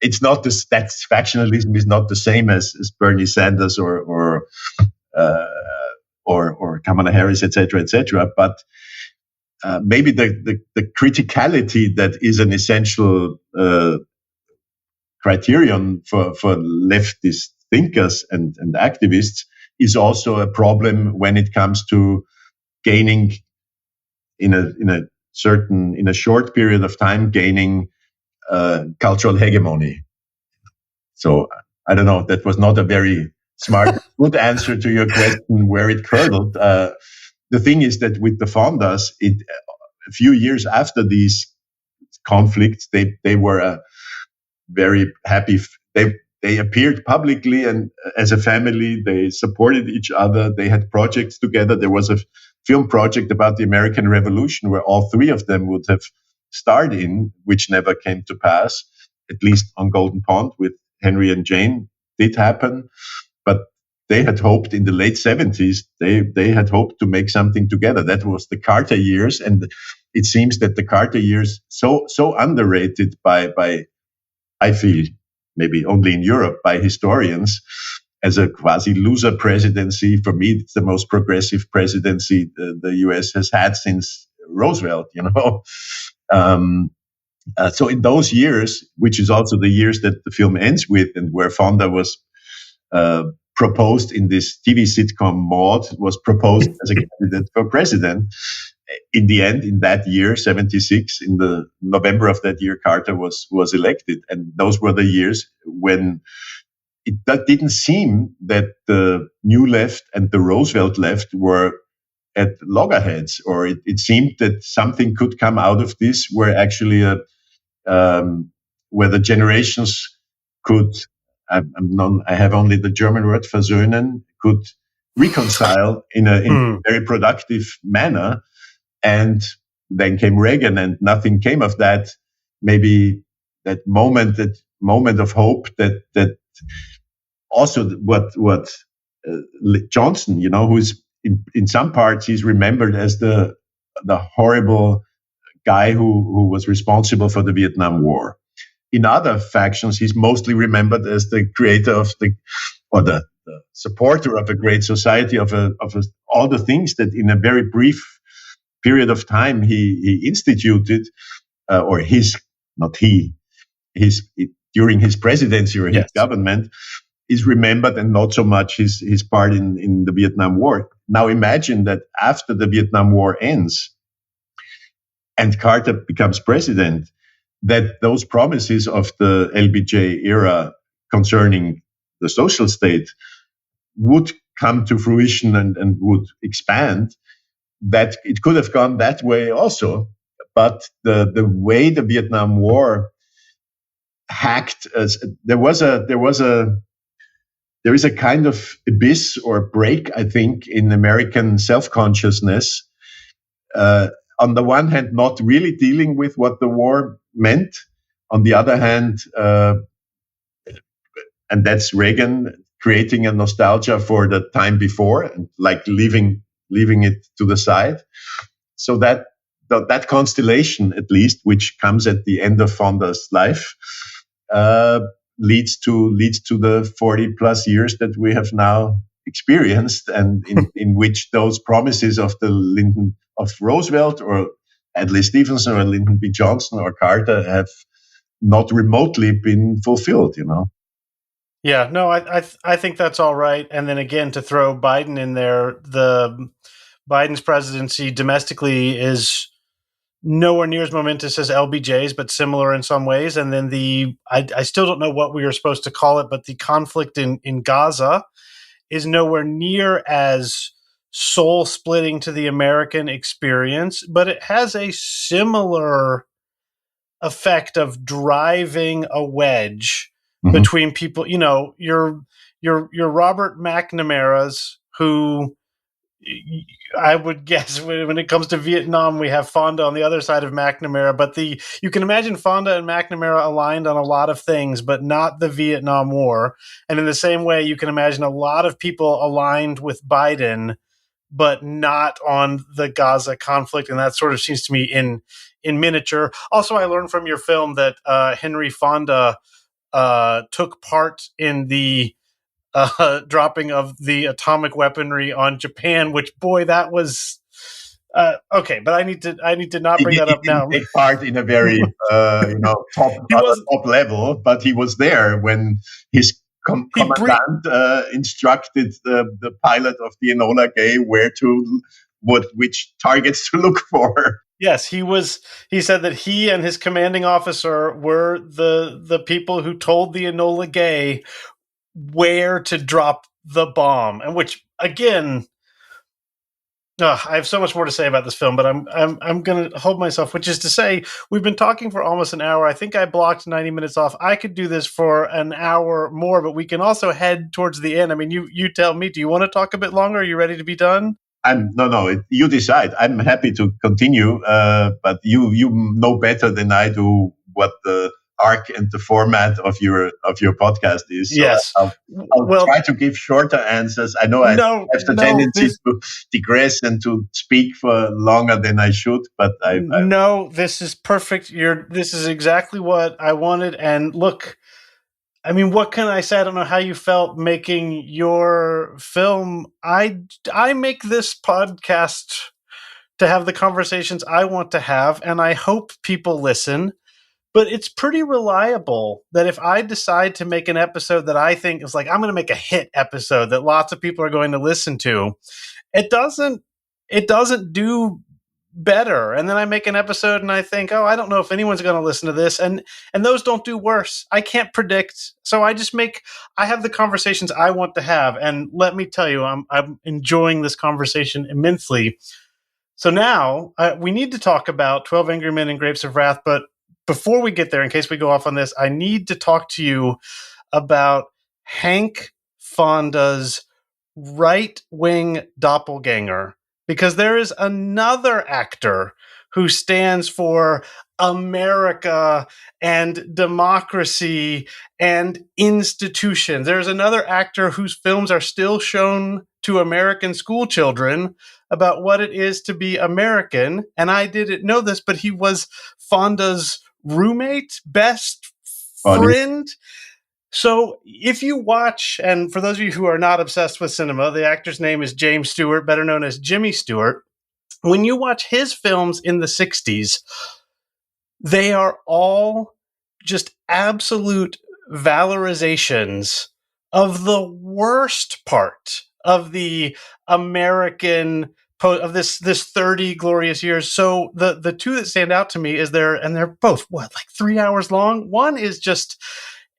Speaker 2: It's not that factionalism is not the same as Bernie Sanders or Kamala Harris, etc., but maybe the criticality that is an essential criterion for leftist thinkers and activists is also a problem when it comes to gaining in a short period of time gaining cultural hegemony. So I don't know. That was not a very smart, good answer to your question where it curdled. The thing is that with the Fondas, a few years after these conflicts, they were very happy. They appeared publicly and as a family. They supported each other. They had projects together. There was a film project about the American Revolution where all three of them would have starred in, which never came to pass, at least on Golden Pond with Henry and Jane did happen. But they had hoped in the late 70s, they had hoped to make something together. That was the Carter years. And it seems that the Carter years, so underrated by I feel, maybe only in Europe, by historians, as a quasi loser presidency. For me, it's the most progressive presidency the US has had since Roosevelt, So in those years, which is also the years that the film ends with, and where Fonda was proposed in this TV sitcom Maude, was proposed as a candidate for president. In the end, in that year, 76, in the November of that year, Carter was elected. And those were the years when that didn't seem that the New Left and the Roosevelt Left were at loggerheads, or it seemed that something could come out of this where actually where the generations could, I have only the German word versöhnen, could reconcile in a very productive manner. And then came Reagan, and nothing came of that. Maybe that moment of hope that also what Johnson, who's in some parts he's remembered as the horrible guy who was responsible for the Vietnam War. In other factions, he's mostly remembered as the creator of the supporter of a great society, of all the things that in a very brief period of time he instituted, during his presidency or his government, is remembered, and not so much his part in the Vietnam War. Now imagine that after the Vietnam War ends and Carter becomes president, that those promises of the LBJ era concerning the social state would come to fruition and would expand. That it could have gone that way also, but the way the Vietnam War hacked us, there is a kind of abyss or break, I think, in American self-consciousness. On the one hand, not really dealing with what the war meant. On the other hand, and that's Reagan creating a nostalgia for the time before, and like leaving it to the side. So that constellation, at least, which comes at the end of Fonda's life, leads to the 40 plus years that we have now experienced, and in which those promises of Roosevelt or Adlai Stevenson or Lyndon B. Johnson or Carter have not remotely been fulfilled.
Speaker 1: Yeah, no, I think that's all right. And then again, to throw Biden in there, Biden's presidency domestically is nowhere near as momentous as LBJ's, but similar in some ways. And then I still don't know what we are supposed to call it, but the conflict in Gaza is nowhere near as soul splitting to the American experience, but it has a similar effect of driving a wedge between people. Your Robert McNamara's, who I would guess when it comes to Vietnam, we have Fonda on the other side of McNamara, but you can imagine Fonda and McNamara aligned on a lot of things, but not the Vietnam War. And in the same way, you can imagine a lot of people aligned with Biden, but not on the Gaza conflict. And that sort of seems to me in miniature. Also, I learned from your film that Henry Fonda took part in the dropping of the atomic weaponry on Japan, which, boy, that was okay. But I need to not bring that up now.
Speaker 2: He didn't take part in a very top level, but he was there when his commandant instructed the pilot of the Enola Gay which targets to look for.
Speaker 1: Yes, he said that he and his commanding officer were the people who told the Enola Gay where to drop the bomb. And which, again, I have so much more to say about this film, but I'm going to hold myself, which is to say, we've been talking for almost an hour. I think I blocked 90 minutes off. I could do this for an hour more, but we can also head towards the end. I mean, you tell me, do you want to talk a bit longer? Are you ready to be done?
Speaker 2: You decide. I'm happy to continue, but you know better than I do what the arc and the format of your podcast is. So
Speaker 1: yes,
Speaker 2: I'll try to give shorter answers. I know I have the tendency to digress and to speak for longer than I should, but
Speaker 1: this is perfect. This is exactly what I wanted. And look, I mean, what can I say? I don't know how you felt making your film. I make this podcast to have the conversations I want to have, and I hope people listen. But it's pretty reliable that if I decide to make an episode that I think is like, I'm going to make a hit episode that lots of people are going to listen to, it doesn't do better. And then I make an episode and I think, I don't know if anyone's going to listen to this. And those don't do worse. I can't predict. So I have the conversations I want to have. And let me tell you, I'm enjoying this conversation immensely. So now we need to talk about 12 Angry Men and Grapes of Wrath. But before we get there, in case we go off on this, I need to talk to you about Hank Fonda's right-wing doppelganger, because there is another actor who stands for America and democracy and institutions. There's another actor whose films are still shown to American school children about what it is to be American. And I didn't know this, but he was Fonda's roommate, best friend. So if you watch, and for those of you who are not obsessed with cinema, the actor's name is James Stewart, better known as Jimmy Stewart. When you watch his films in the 60s, they are all just absolute valorizations of the worst part of the American of this 30 glorious years. So the two that stand out to me is they're both like 3 hours long. One is just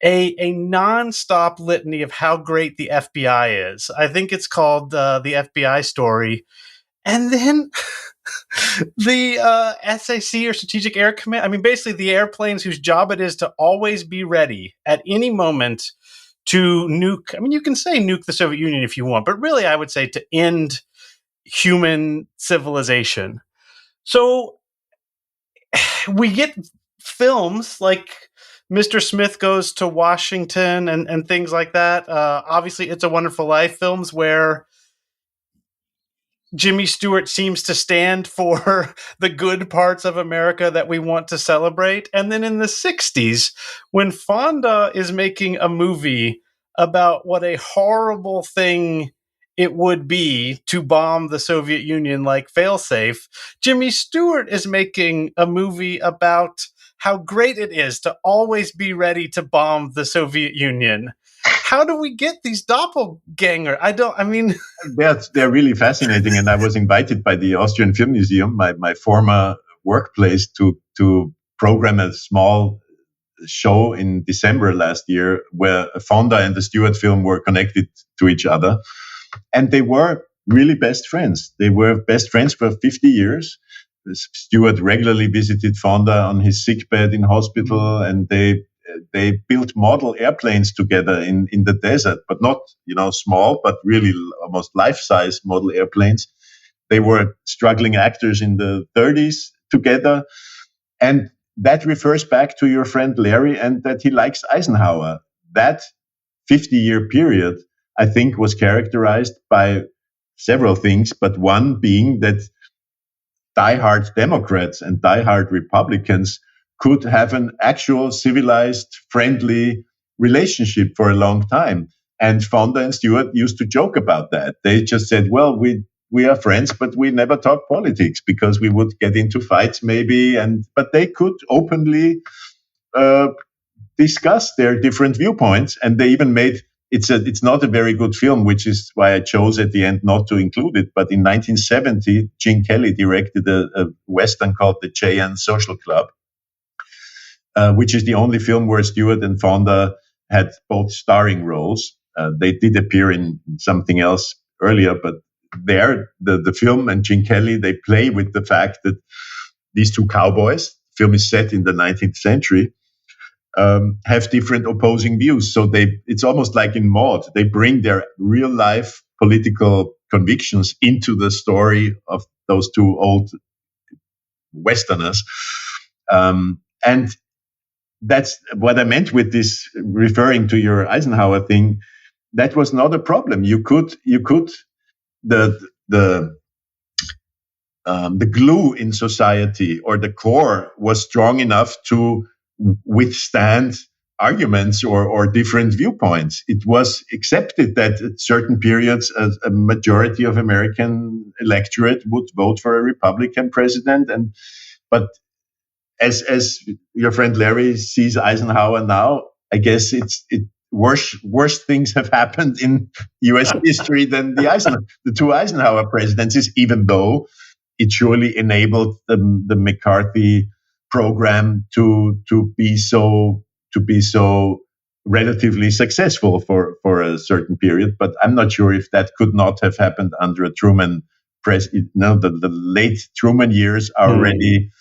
Speaker 1: a nonstop litany of how great the FBI is. I think it's called the FBI Story. And then the SAC, or Strategic Air Command. I mean, basically the airplanes whose job it is to always be ready at any moment to nuke. I mean, you can say nuke the Soviet Union if you want, but really I would say to end human civilization. So we get films like Mr. Smith Goes to Washington and things like that. Obviously, It's a Wonderful Life films where Jimmy Stewart seems to stand for the good parts of America that we want to celebrate. And then in the 60s, when Fonda is making a movie about what a horrible thing it would be to bomb the Soviet Union like failsafe, Jimmy Stewart is making a movie about how great it is to always be ready to bomb the Soviet Union. How do we get these doppelganger?
Speaker 2: They're really fascinating. And I was invited by the Austrian Film Museum, my former workplace, to program a small show in December last year where Fonda and the Stewart film were connected to each other. And they were really best friends. They were best friends for 50 years. Stewart regularly visited Fonda on his sickbed in hospital, and they built model airplanes together in the desert, but not, small, but really almost life-size model airplanes. They were struggling actors in the 30s together. And that refers back to your friend Larry and that he likes Eisenhower. That 50-year period, I think, was characterized by several things, but one being that diehard Democrats and diehard Republicans could have an actual civilized, friendly relationship for a long time. And Fonda and Stewart used to joke about that. They just said, well, we are friends, but we never talk politics because we would get into fights maybe. But they could openly discuss their different viewpoints. And they even made, it's not a very good film, which is why I chose at the end not to include it. But in 1970, Gene Kelly directed a Western called The Cheyenne Social Club, which is the only film where Stewart and Fonda had both starring roles. They did appear in something else earlier, but there, the film and Gene Kelly, they play with the fact that these two cowboys, the film is set in the 19th century, have different opposing views. So it's almost like in Maud, they bring their real life political convictions into the story of those two old Westerners. And that's what I meant with this, referring to your Eisenhower thing. That was not a problem. You could the glue in society, or the core, was strong enough to withstand arguments or different viewpoints. It was accepted that at certain periods a majority of American electorate would vote for a Republican president, but as your friend Larry sees Eisenhower now, I guess worse things have happened in U.S. history than the two Eisenhower presidencies, even though it surely enabled the McCarthy program to be so relatively successful for a certain period. But I'm not sure if that could not have happened under a Truman the late Truman years are already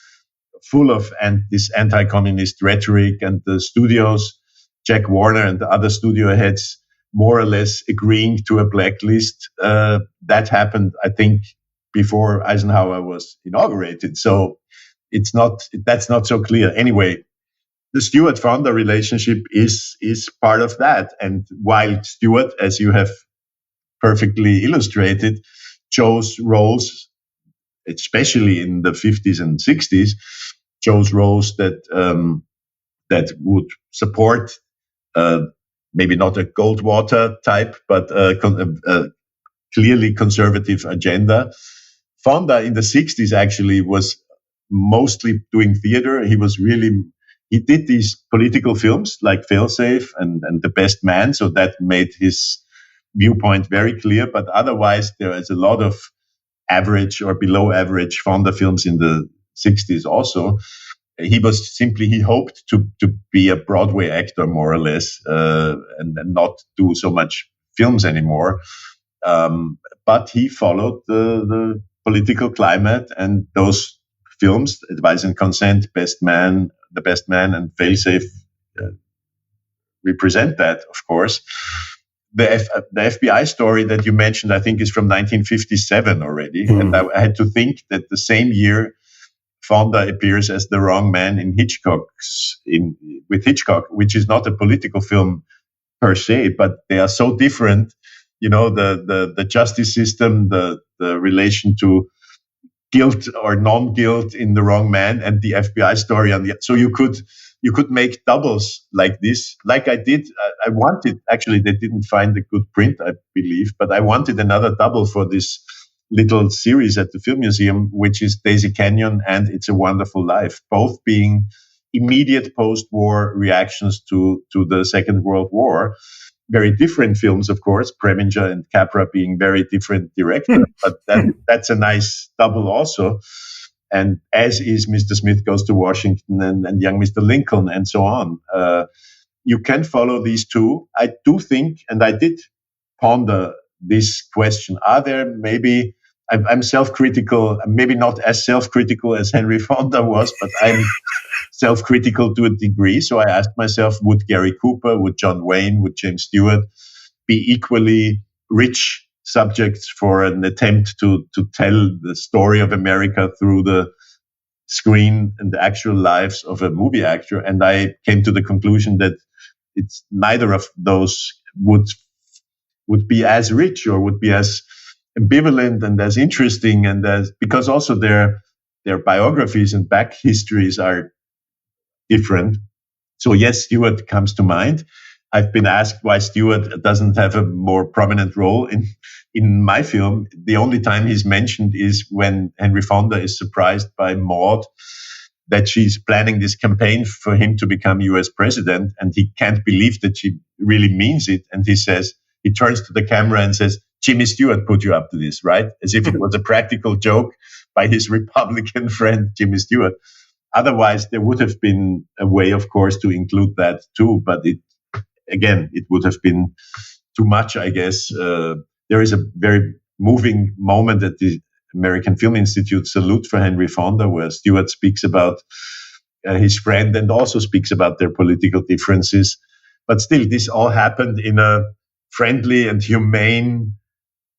Speaker 2: full of this anti-communist rhetoric, and the studios, Jack Warner and the other studio heads, more or less agreeing to a blacklist. That happened, I think, before Eisenhower was inaugurated. So that's not so clear. Anyway, the Stewart-Fonda relationship is part of that. And while Stewart, as you have perfectly illustrated, chose roles, especially in the 50s and 60s, chose roles that would support maybe not a Goldwater type, but a clearly conservative agenda. Fonda in the 60s actually was mostly doing theater. He did these political films like Failsafe and The Best Man, so that made his viewpoint very clear. But otherwise, there is a lot of average or below average Fonda films in the 60s also. He hoped to be a Broadway actor, more or less, and not do so much films anymore. But he followed the political climate, and those films, Advise and Consent, The Best Man, and Failsafe, represent that, of course. The FBI story that you mentioned, I think, is from 1957 already. And I had to think that the same year, Fonda appears as the wrong man in with Hitchcock, which is not a political film per se, but they are so different. The justice system, the relation to guilt or non-guilt in The Wrong Man, and the FBI story so you could you could make doubles like this, like I did. I wanted, actually, they didn't find a good print, I believe, but I wanted another double for this little series at the Film Museum, which is Daisy Canyon and It's a Wonderful Life, both being immediate post-war reactions to the Second World War. Very different films, of course, Preminger and Capra being very different directors, but that's a nice double also. And as is Mr. Smith Goes to Washington and Young Mr. Lincoln and so on. You can follow these two. I do think, and I did ponder this question, are there maybe, I'm self-critical, maybe not as self-critical as Henry Fonda was, but I'm self-critical to a degree. So I asked myself, would Gary Cooper, would John Wayne, would James Stewart be equally rich subjects for an attempt to tell the story of America through the screen and the actual lives of a movie actor? And I came to the conclusion that it's neither of those would be as rich or would be as ambivalent and as interesting, and as, because also their biographies and back histories are different. So yes, Stewart comes to mind. I've been asked why Stewart doesn't have a more prominent role in my film. The only time he's mentioned is when Henry Fonda is surprised by Maud that she's planning this campaign for him to become US president, and he can't believe that she really means it. And he turns to the camera and says, Jimmy Stewart put you up to this, right? As if it was a practical joke by his Republican friend, Jimmy Stewart. Otherwise, there would have been a way, of course, to include that too. But it would have been too much, I guess. There is a very moving moment at the American Film Institute salute for Henry Fonda, where Stewart speaks about his friend and also speaks about their political differences. But still, this all happened in a friendly and humane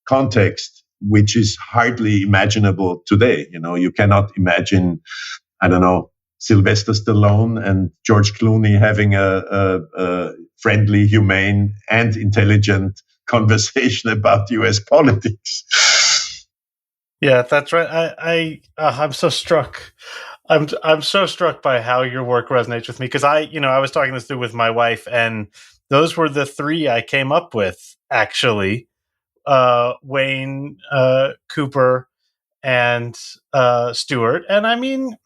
Speaker 2: context, which is hardly imaginable today. You cannot imagine, I don't know, Sylvester Stallone and George Clooney having a friendly, humane, and intelligent conversation about US politics.
Speaker 1: Yeah, that's right. I'm so struck. I'm so struck by how your work resonates with me, because I was talking this through with my wife, and those were the three I came up with, actually. Wayne, Cooper, and Stewart. And I mean,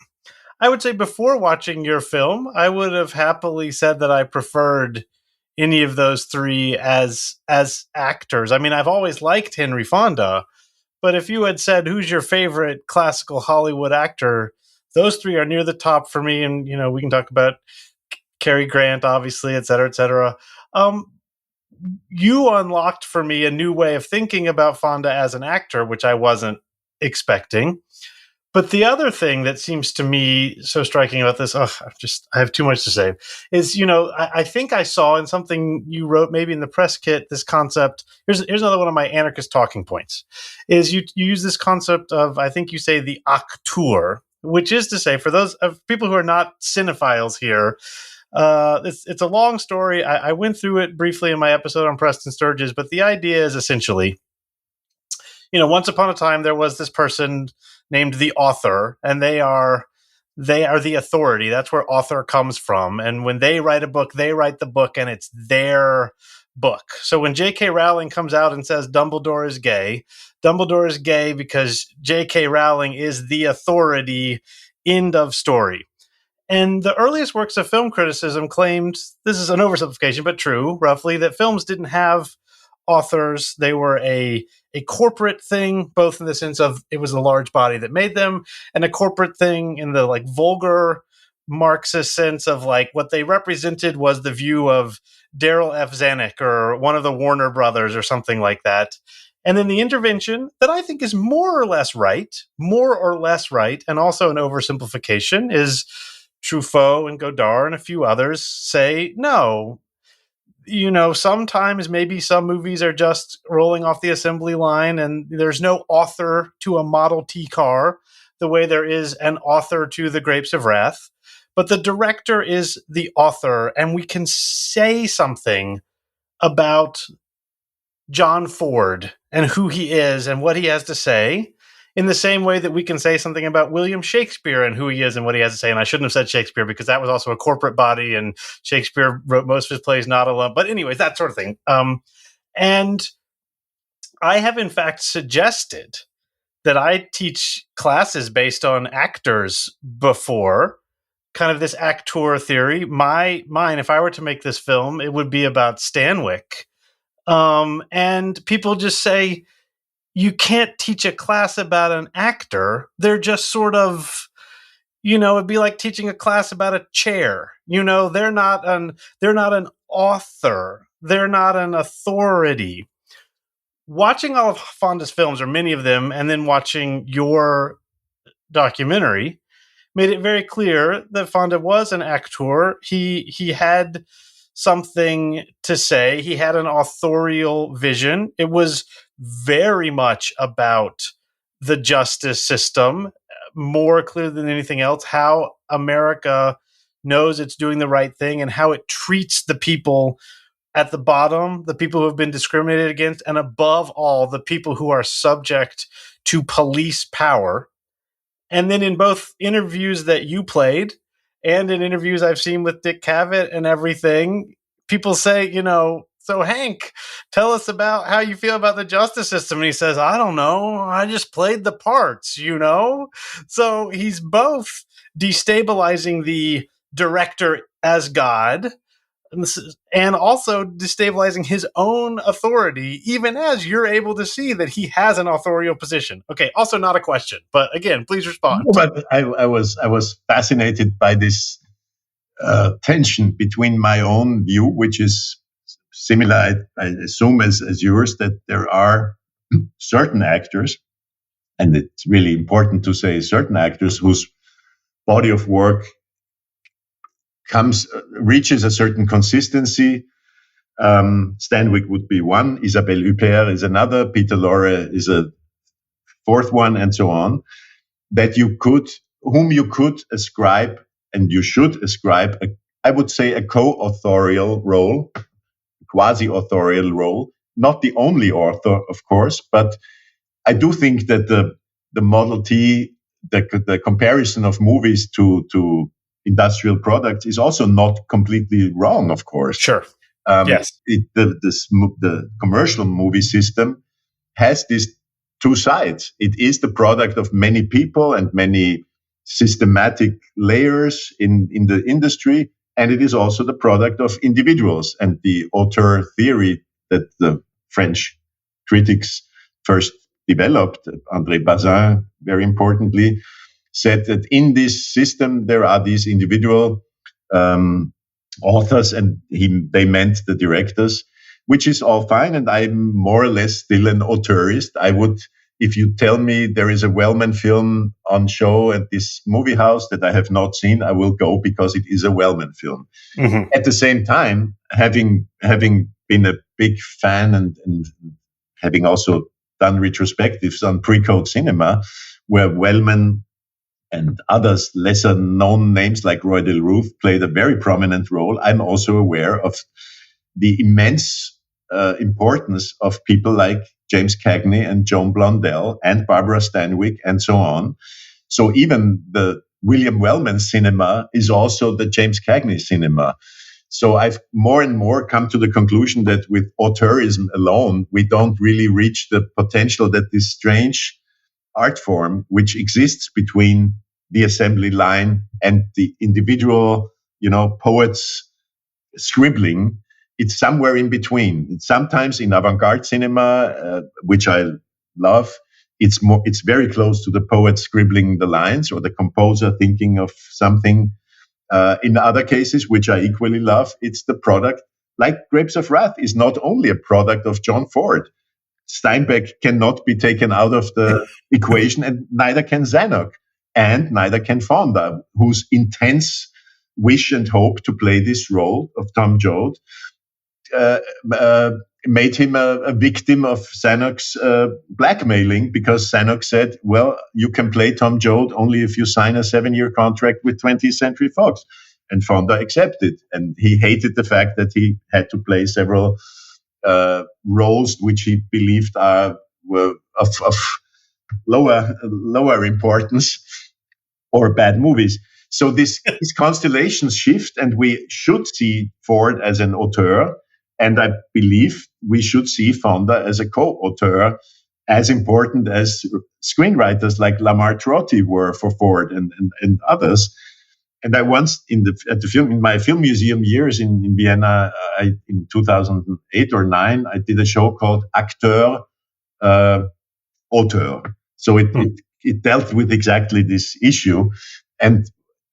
Speaker 1: I would say before watching your film, I would have happily said that I preferred any of those three as actors. I mean, I've always liked Henry Fonda, but if you had said, who's your favorite classical Hollywood actor, those three are near the top for me. And, we can talk about Cary Grant, obviously, et cetera, et cetera. You unlocked for me a new way of thinking about Fonda as an actor, which I wasn't expecting. But the other thing that seems to me so striking about this, I have too much to say, is, I think I saw in something you wrote, maybe in the press kit, this concept. Here's another one of my anarchist talking points, is you use this concept of, I think you say, the acteur, which is to say, for those of people who are not cinephiles here, it's a long story. I went through it briefly in my episode on Preston Sturges, but the idea is essentially, once upon a time there was this person named the author, and they are the authority. That's where author comes from. And when they write a book, they write the book, and it's their book. So when J.K. Rowling comes out and says Dumbledore is gay because J.K. Rowling is the authority. End of story. And the earliest works of film criticism claimed, this is an oversimplification, but true, roughly, that films didn't have authors. They were a corporate thing, both in the sense of it was a large body that made them, and a corporate thing in the vulgar Marxist sense of what they represented was the view of Daryl F. Zanuck or one of the Warner brothers or something like that. And then the intervention that I think is more or less right, and also an oversimplification, is Truffaut and Godard and a few others say, no, sometimes maybe some movies are just rolling off the assembly line and there's no author to a Model T car the way there is an author to The Grapes of Wrath. But the director is the author, and we can say something about John Ford and who he is and what he has to say in the same way that we can say something about William Shakespeare and who he is and what he has to say. And I shouldn't have said Shakespeare because that was also a corporate body, and Shakespeare wrote most of his plays not alone. But anyways, that sort of thing. And I have in fact suggested that I teach classes based on actors before, kind of this actor theory. Mine, if I were to make this film, it would be about Stanwyck. And people just say, you can't teach a class about an actor. They're just sort of, it'd be like teaching a class about a chair. They're not an author. They're not an authority. Watching all of Fonda's films, or many of them, and then watching your documentary made it very clear that Fonda was an actor. He had something to say. He had an authorial vision. It was very much about the justice system, more clear than anything else, how America knows it's doing the right thing and how it treats the people at the bottom, the people who have been discriminated against, and above all, the people who are subject to police power. And then in both interviews that you played and in interviews I've seen with Dick Cavett and everything, people say, so Hank, tell us about how you feel about the justice system. And he says, I don't know. I just played the parts, So he's both destabilizing the director as God and also destabilizing his own authority, even as you're able to see that he has an authorial position. Okay, also not a question, but again, please respond.
Speaker 2: No, but I was fascinated by this tension between my own view, which is similar, I assume, as yours, that there are certain actors, and it's really important to say certain actors whose body of work reaches a certain consistency. Stanwyck would be one, Isabelle Huppert is another, Peter Lorre is a fourth one, and so on, whom you could ascribe, and you should ascribe, I would say, a co-authorial role, quasi-authorial role, not the only author, of course, but I do think that the Model T, the comparison of movies to industrial products is also not completely wrong, of course.
Speaker 1: Sure.
Speaker 2: Yes. The commercial movie system has these two sides. It is the product of many people and many systematic layers in the industry, and it is also the product of individuals. And the auteur theory that the French critics first developed, André Bazin, very importantly, said that in this system there are these individual authors, and they meant the directors, which is all fine. And I'm more or less still an auteurist. I would, if you tell me there is a Wellman film on show at this movie house that I have not seen, I will go because it is a Wellman film. Mm-hmm. At the same time, having been a big fan and having also done retrospectives on pre-code cinema, where Wellman and others, lesser known names like Roy Del Ruth played a very prominent role, I'm also aware of the immense importance of people like James Cagney and Joan Blondell and Barbara Stanwyck and so on. So even the William Wellman cinema is also the James Cagney cinema. So I've more and more come to the conclusion that with auteurism alone, we don't really reach the potential that this strange art form, which exists between the assembly line and the individual, poets scribbling, it's somewhere in between. Sometimes in avant-garde cinema, which I love, it's very close to the poet scribbling the lines or the composer thinking of something. In other cases, which I equally love, it's the product, like Grapes of Wrath is not only a product of John Ford. Steinbeck cannot be taken out of the equation, and neither can Zanuck, and neither can Fonda, whose intense wish and hope to play this role of Tom Joad made him a victim of Zanuck's blackmailing, because Zanuck said, well, you can play Tom Joad only if you sign a 7-year contract with 20th Century Fox. And Fonda accepted. And he hated the fact that he had to play several roles which he believed were of lower importance or bad movies. So these constellations shift, and we should see Ford as an auteur, and I believe we should see Fonda as a co-auteur, as important as screenwriters like Lamar Trotti were for Ford and others. And I once in my film museum years in Vienna, in 2008 or 9, I did a show called Acteur Auteur. So it dealt with exactly this issue. And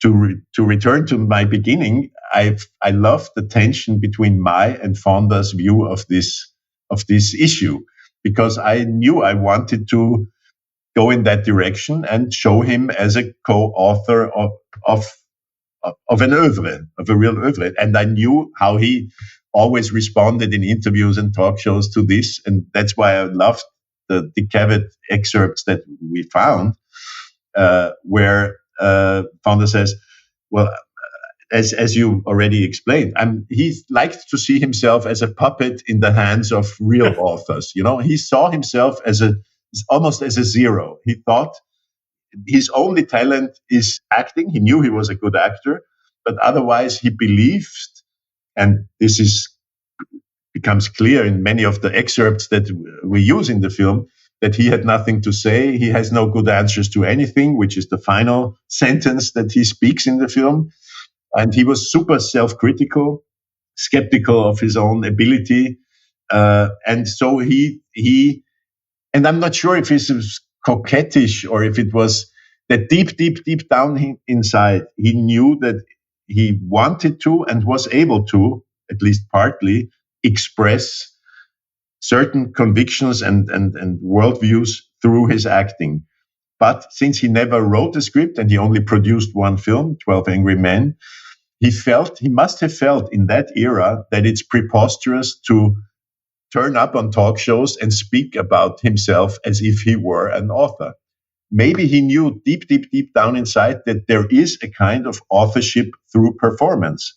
Speaker 2: to return to my beginning, I love the tension between my and Fonda's view of this issue, because I knew I wanted to go in that direction and show him as a co-author of an oeuvre, of a real oeuvre. And I knew how he always responded in interviews and talk shows to this. And that's why I loved the decay excerpts that we found, where Fonda says, well, as you already explained, he liked to see himself as a puppet in the hands of real authors. He saw himself almost as a zero. He thought his only talent is acting. He knew he was a good actor, but otherwise he believed, and this becomes clear in many of the excerpts that we use in the film, that he had nothing to say. He has no good answers to anything, which is the final sentence that he speaks in the film. And he was super self-critical, skeptical of his own ability. And so and I'm not sure if it was coquettish or if it was that deep down inside, he knew that he wanted to and was able to, at least partly, express certain convictions and worldviews through his acting. But since he never wrote a script and he only produced one film, 12 Angry Men, he must have felt in that era that it's preposterous to turn up on talk shows and speak about himself as if he were an author. Maybe he knew deep down inside that there is a kind of authorship through performance.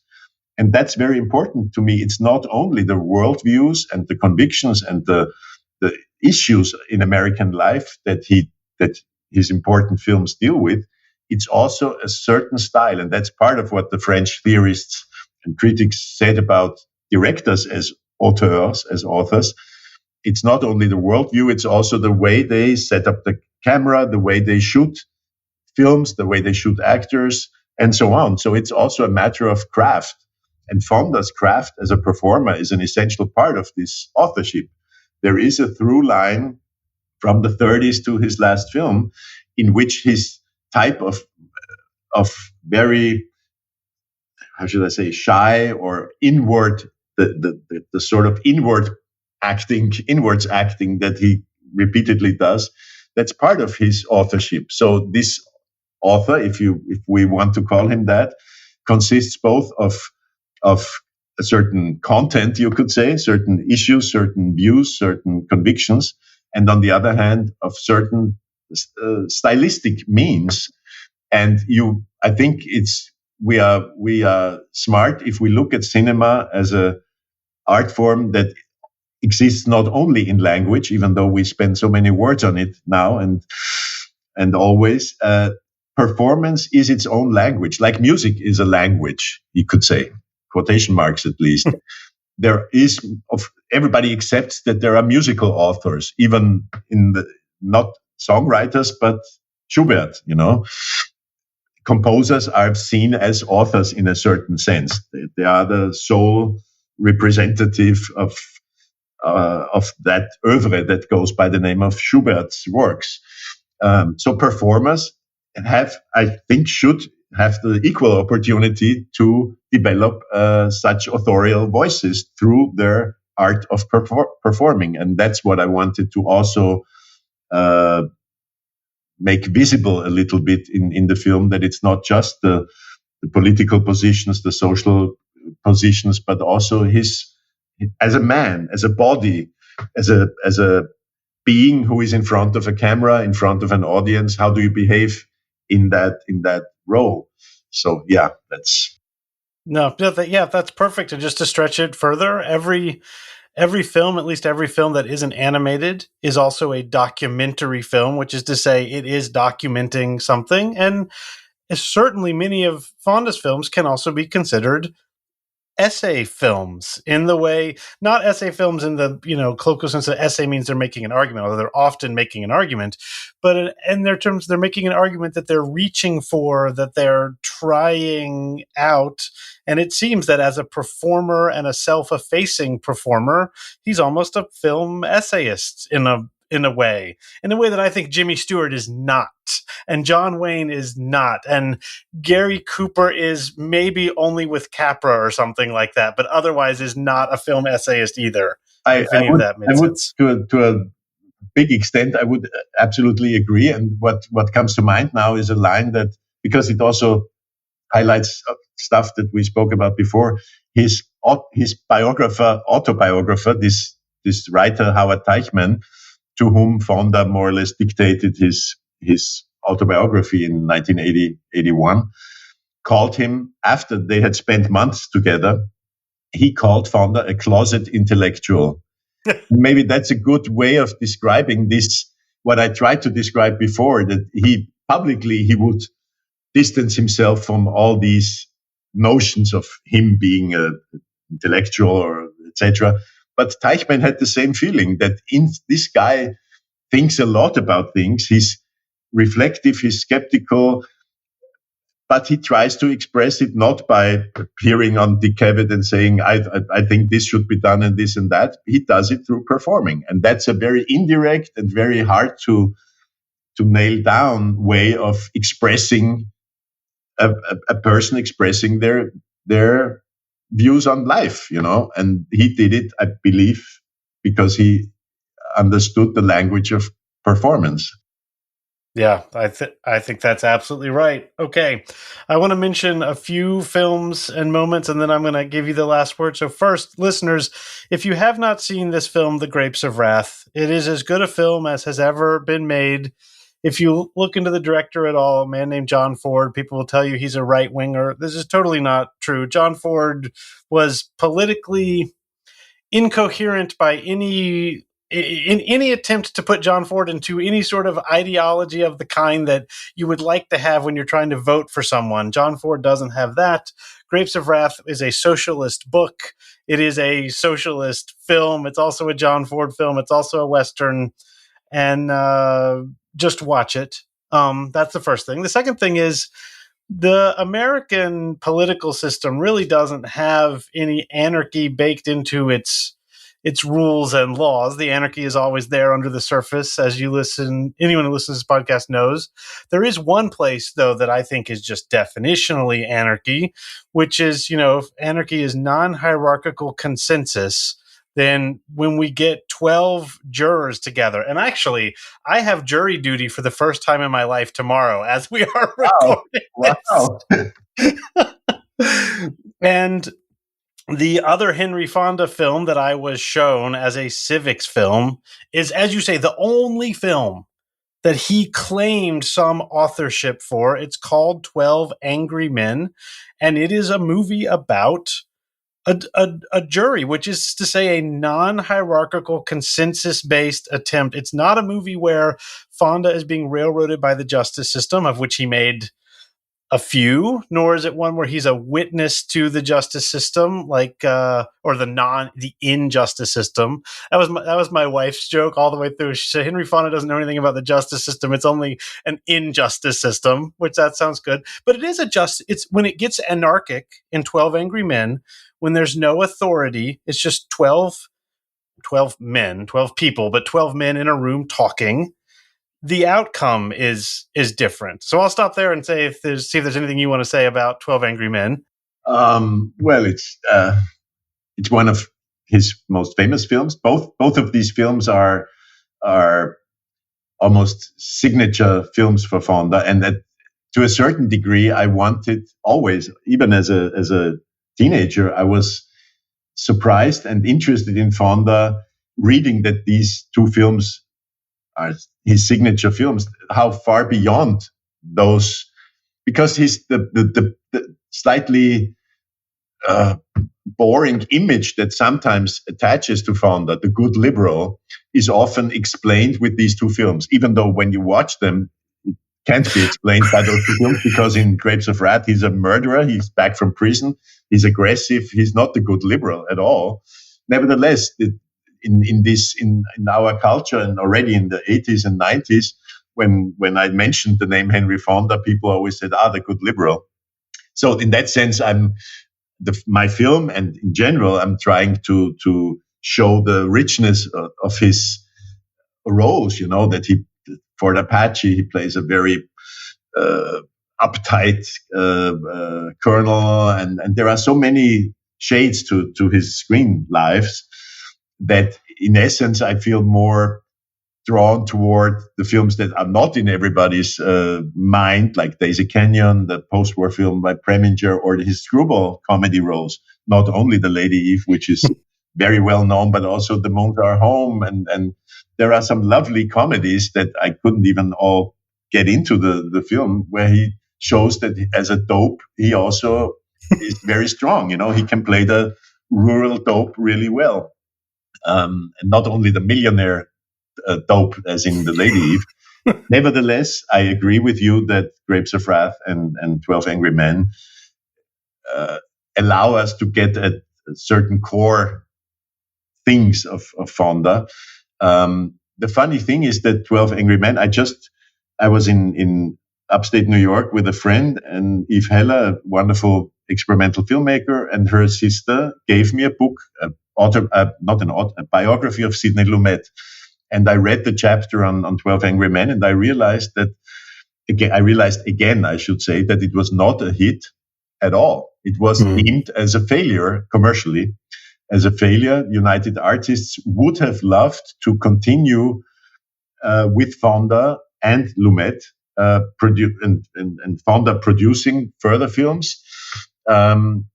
Speaker 2: And that's very important to me. It's not only the worldviews and the convictions and the issues in American life that his important films deal with. It's also a certain style. And that's part of what the French theorists and critics said about directors as auteurs, as authors. It's not only the worldview, it's also the way they set up the camera, the way they shoot films, the way they shoot actors, and so on. So it's also a matter of craft. And Fonda's craft as a performer is an essential part of this authorship. There is a through line from the 30s to his last film in which his type of very, how should I say, shy or inward, the sort of inwards acting that he repeatedly does, that's part of his authorship. So this author, if we want to call him that, consists both of a certain content, you could say, certain issues, certain views, certain convictions, and on the other hand, of certain stylistic means. And I think we are smart if we look at cinema as a art form that exists not only in language, even though we spend so many words on it now and always. Performance is its own language, like music is a language, you could say. Quotation marks, at least. Everybody accepts that there are musical authors, even not songwriters, but Schubert, Composers are seen as authors in a certain sense. They are the sole representative of that oeuvre that goes by the name of Schubert's works. So performers should have the equal opportunity to develop such authorial voices through their art of performing. And that's what I wanted to also make visible a little bit in the film, that it's not just the political positions, the social positions, but also his, as a man, as a body, as a being who is in front of a camera, in front of an audience. How do you behave in that role? So that's perfect. And just to stretch it further, every
Speaker 1: every film, at least every film that isn't animated, is also a documentary film, which is to say it is documenting something. And certainly many of Fonda's films can also be considered essay films in the way, not essay films in the colloquial sense that essay means they're making an argument, although they're often making an argument, but in their terms they're making an argument that they're reaching for, that they're trying out. And it seems that as a performer and a self-effacing performer, he's almost a film essayist in a way that I think Jimmy Stewart is not, and John Wayne is not, and Gary Cooper is maybe only with Capra or something like that, but otherwise is not a film essayist either. If any of that makes sense.
Speaker 2: To a big extent, I would absolutely agree. And what comes to mind now is a line that, because it also highlights stuff that we spoke about before, his autobiographer, this writer Howard Teichmann, to whom Fonda more or less dictated his autobiography in 1981, called him, after they had spent months together, he called Fonda a closet intellectual. Maybe that's a good way of describing this, what I tried to describe before, that he would distance himself from all these notions of him being an intellectual or etc. But Teichmann had the same feeling, that this guy thinks a lot about things. He's reflective, he's skeptical, but he tries to express it not by appearing on decay and saying, I think this should be done and this and that. He does it through performing. And that's a very indirect and very hard to nail down way of expressing a person expressing their views on life, and he did it, I believe, because he understood the language of performance.
Speaker 1: Yeah, I think that's absolutely right. Okay, I want to mention a few films and moments, and then I'm going to give you the last word. So first, listeners, if you have not seen this film, The Grapes of Wrath, it is as good a film as has ever been made. If you look into the director at all, a man named John Ford, people will tell you he's a right-winger. This is totally not true. John Ford was politically incoherent by any attempt to put John Ford into any sort of ideology of the kind that you would like to have when you're trying to vote for someone. John Ford doesn't have that. Grapes of Wrath is a socialist book. It is a socialist film. It's also a John Ford film. It's also a Western. And just watch it. That's the first thing. The second thing is the American political system really doesn't have any anarchy baked into its rules and laws. The anarchy is always there under the surface, as anyone who listens to this podcast knows. There is one place, though, that I think is just definitionally anarchy, which is, if anarchy is non-hierarchical consensus, then when we get 12 jurors together, and actually, I have jury duty for the first time in my life tomorrow as we are recording this. And the other Henry Fonda film that I was shown as a civics film is, as you say, the only film that he claimed some authorship for. It's called 12 Angry Men, and it is a movie about a jury, which is to say a non-hierarchical, consensus-based attempt. It's not a movie where Fonda is being railroaded by the justice system, of which he made a few, nor is it one where he's a witness to the justice system, like or the injustice system. That was my wife's joke all the way through. She said Henry Fonda doesn't know anything about the justice system. It's only an injustice system, which that sounds good. But it is it's when it gets anarchic in 12 Angry Men, when there's no authority, it's just 12 men, 12 people, but 12 men in a room talking. The outcome is different. So I'll stop there and see if there's anything you want to say about 12 Angry Men.
Speaker 2: Well, it's one of his most famous films. Both of these films are almost signature films for Fonda, and that to a certain degree, I wanted always, even as a teenager, I was surprised and interested in Fonda, reading that these two films are his signature films, how far beyond those, because he's the slightly boring image that sometimes attaches to Fonda, the good liberal, is often explained with these two films, even though when you watch them, it can't be explained by those two films, because in Grapes of Wrath, he's a murderer, he's back from prison, he's aggressive, he's not the good liberal at all. Nevertheless, in our culture, and already in the 80s and 90s, when I mentioned the name Henry Fonda, people always said, the good liberal. So in that sense, my film, and in general, I'm trying to show the richness of his roles. That for the Apache, he plays a very uptight colonel, and there are so many shades to his screen lives that, in essence, I feel more drawn toward the films that are not in everybody's mind, like Daisy Canyon, the post-war film by Preminger, or his screwball comedy roles. Not only The Lady Eve, which is very well known, but also The Moons Are Home, and there are some lovely comedies that I couldn't even all get into the film, where he shows that as a dope, he also is very strong. He can play the rural dope really well, and not only the millionaire dope as in The Lady Eve. Nevertheless, I agree with you that Grapes of Wrath and 12 Angry Men allow us to get at certain core things of Fonda. The funny thing is that 12 Angry Men, I was in upstate New York with a friend, and Eve Heller, a wonderful experimental filmmaker, and her sister gave me a book, a biography of Sidney Lumet. And I read the chapter on 12 Angry Men, and I realized again, I should say, that it was not a hit at all. It was deemed as a failure commercially. As a failure, United Artists would have loved to continue with Fonda and Lumet, and Fonda producing further films. I'm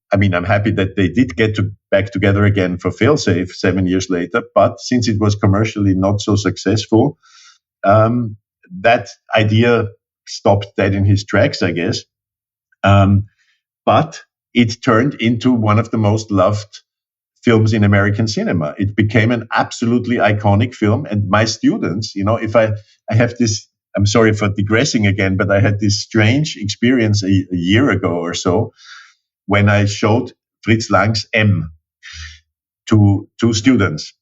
Speaker 2: happy that they did get back together again for Failsafe 7 years later, but since it was commercially not so successful, that idea stopped dead in his tracks, I guess. But it turned into one of the most loved films in American cinema. It became an absolutely iconic film, and my students, if I have this, I'm sorry for digressing again, but I had this strange experience a year ago or so, when I showed Fritz Lang's M to two students.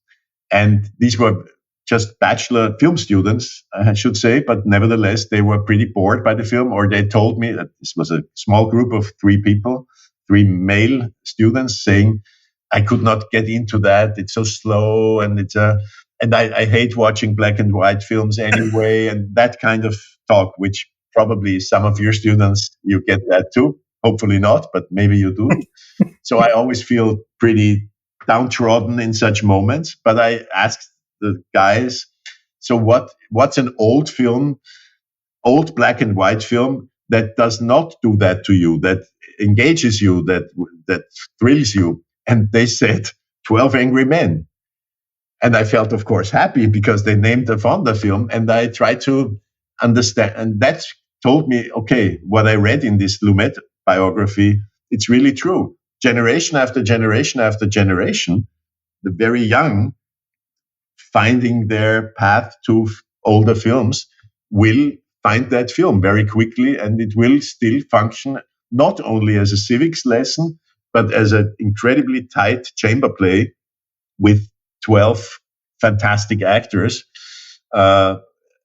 Speaker 2: And these were just bachelor film students, I should say, but nevertheless, they were pretty bored by the film, or they told me that this was a small group of three male students, saying, I could not get into that. It's so slow, and I hate watching black and white films anyway, and that kind of talk, which probably some of your students, you get that too. Hopefully not, but maybe you do. So I always feel pretty downtrodden in such moments. But I asked the guys, so what's an old film, old black and white film that does not do that to you, that engages you, that thrills you? And they said 12 Angry Men. And I felt, of course, happy because they named a Fonda film, and I tried to understand. And that told me, okay, what I read in this Lumet biography, it's really true. Generation after generation after generation, the very young, finding their path to older films, will find that film very quickly, and it will still function not only as a civics lesson, but as an incredibly tight chamber play with 12 fantastic actors,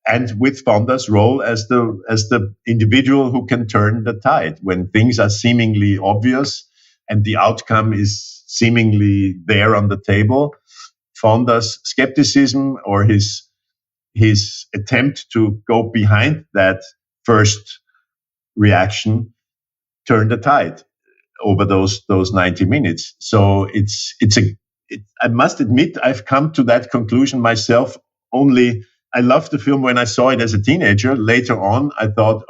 Speaker 2: and with Fonda's role as the individual who can turn the tide when things are seemingly obvious and the outcome is seemingly there on the table. Fonda's skepticism, or his attempt to go behind that first reaction, turned the tide over those 90 minutes. So I must admit, I've come to that conclusion myself. Only I loved the film when I saw it as a teenager. Later on, I thought,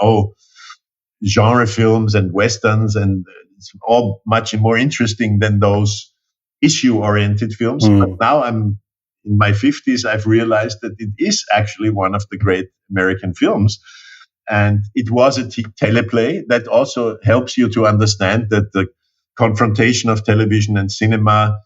Speaker 2: genre films and westerns, and it's all much more interesting than those issue-oriented films. But now I'm in my 50s. I've realized that it is actually one of the great American films. And it was a teleplay that also helps you to understand that the confrontation of television and cinema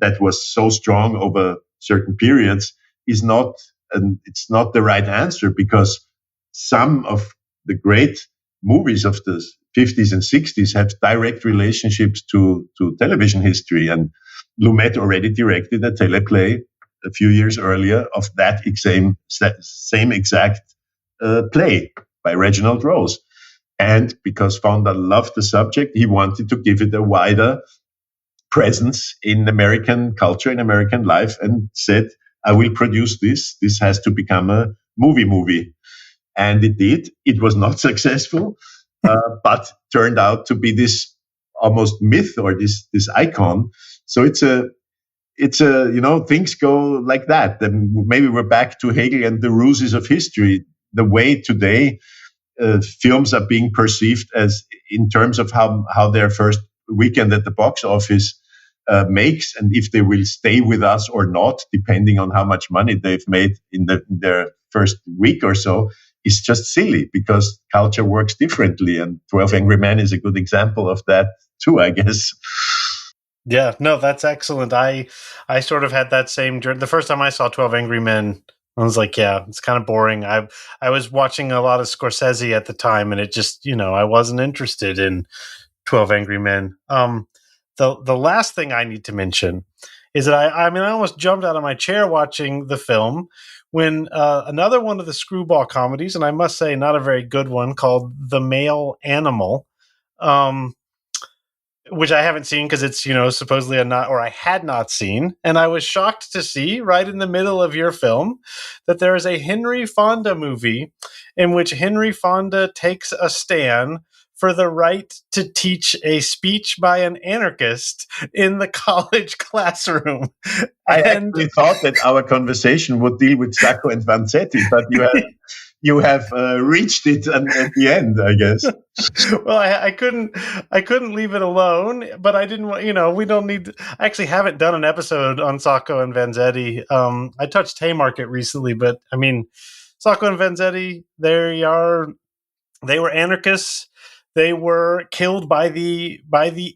Speaker 2: that was so strong over certain periods is not, and it's not the right answer, because some of the great movies of the 50s and 60s have direct relationships to television history. And Lumet already directed a teleplay a few years earlier of that same exact play by Reginald Rose. And because Fonda loved the subject, he wanted to give it a wider presence in American culture, in American life, and said, I will produce this. This has to become a movie. And it did. It was not successful, but turned out to be this almost myth, or this icon. So it's a things go like that. Then maybe we're back to Hegel and the ruses of history. The way today films are being perceived as, in terms of how their first weekend at the box office makes, and if they will stay with us or not, depending on how much money they've made in their first week or so, is just silly, because culture works differently. And 12 Angry Men is a good example of that too, I guess.
Speaker 1: Yeah, no, that's excellent. I sort of had that same journey. The first time I saw 12 Angry Men, I was like, yeah, it's kind of boring. I was watching a lot of Scorsese at the time, and it just, I wasn't interested in 12 Angry Men. The last thing I need to mention is that I almost jumped out of my chair watching the film when another one of the screwball comedies, and I must say not a very good one, called The Male Animal, which I haven't seen because it's, supposedly I had not seen. And I was shocked to see right in the middle of your film that there is a Henry Fonda movie in which Henry Fonda takes a stand for the right to teach a speech by an anarchist in the college classroom.
Speaker 2: I actually thought that our conversation would deal with Sacco and Vanzetti, but you have reached it at the end, I guess.
Speaker 1: Well, I couldn't leave it alone, but I didn't want, we don't need, I actually haven't done an episode on Sacco and Vanzetti. I touched Haymarket recently, but Sacco and Vanzetti, they were anarchists. They were killed by the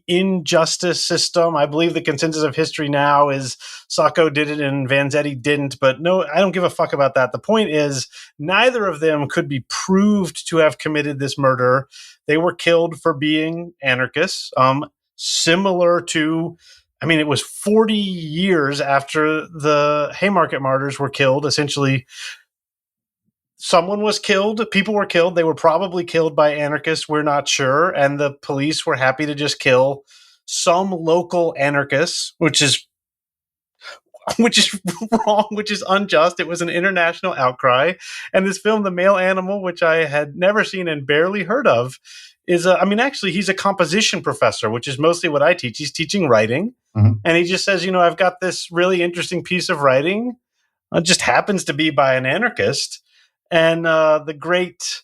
Speaker 1: injustice system. I believe the consensus of history now is Sacco did it and Vanzetti didn't. But no, I don't give a fuck about that. The point is, neither of them could be proved to have committed this murder. They were killed for being anarchists. Similar to, it was 40 years after the Haymarket martyrs were killed, essentially. Someone was killed. People were killed. They were probably killed by anarchists. We're not sure. And the police were happy to just kill some local anarchists, which is wrong, which is unjust. It was an international outcry. And this film, The Male Animal, which I had never seen and barely heard of, is actually, he's a composition professor, which is mostly what I teach. He's teaching writing. Mm-hmm. And he just says, I've got this really interesting piece of writing. It just happens to be by an anarchist. And the great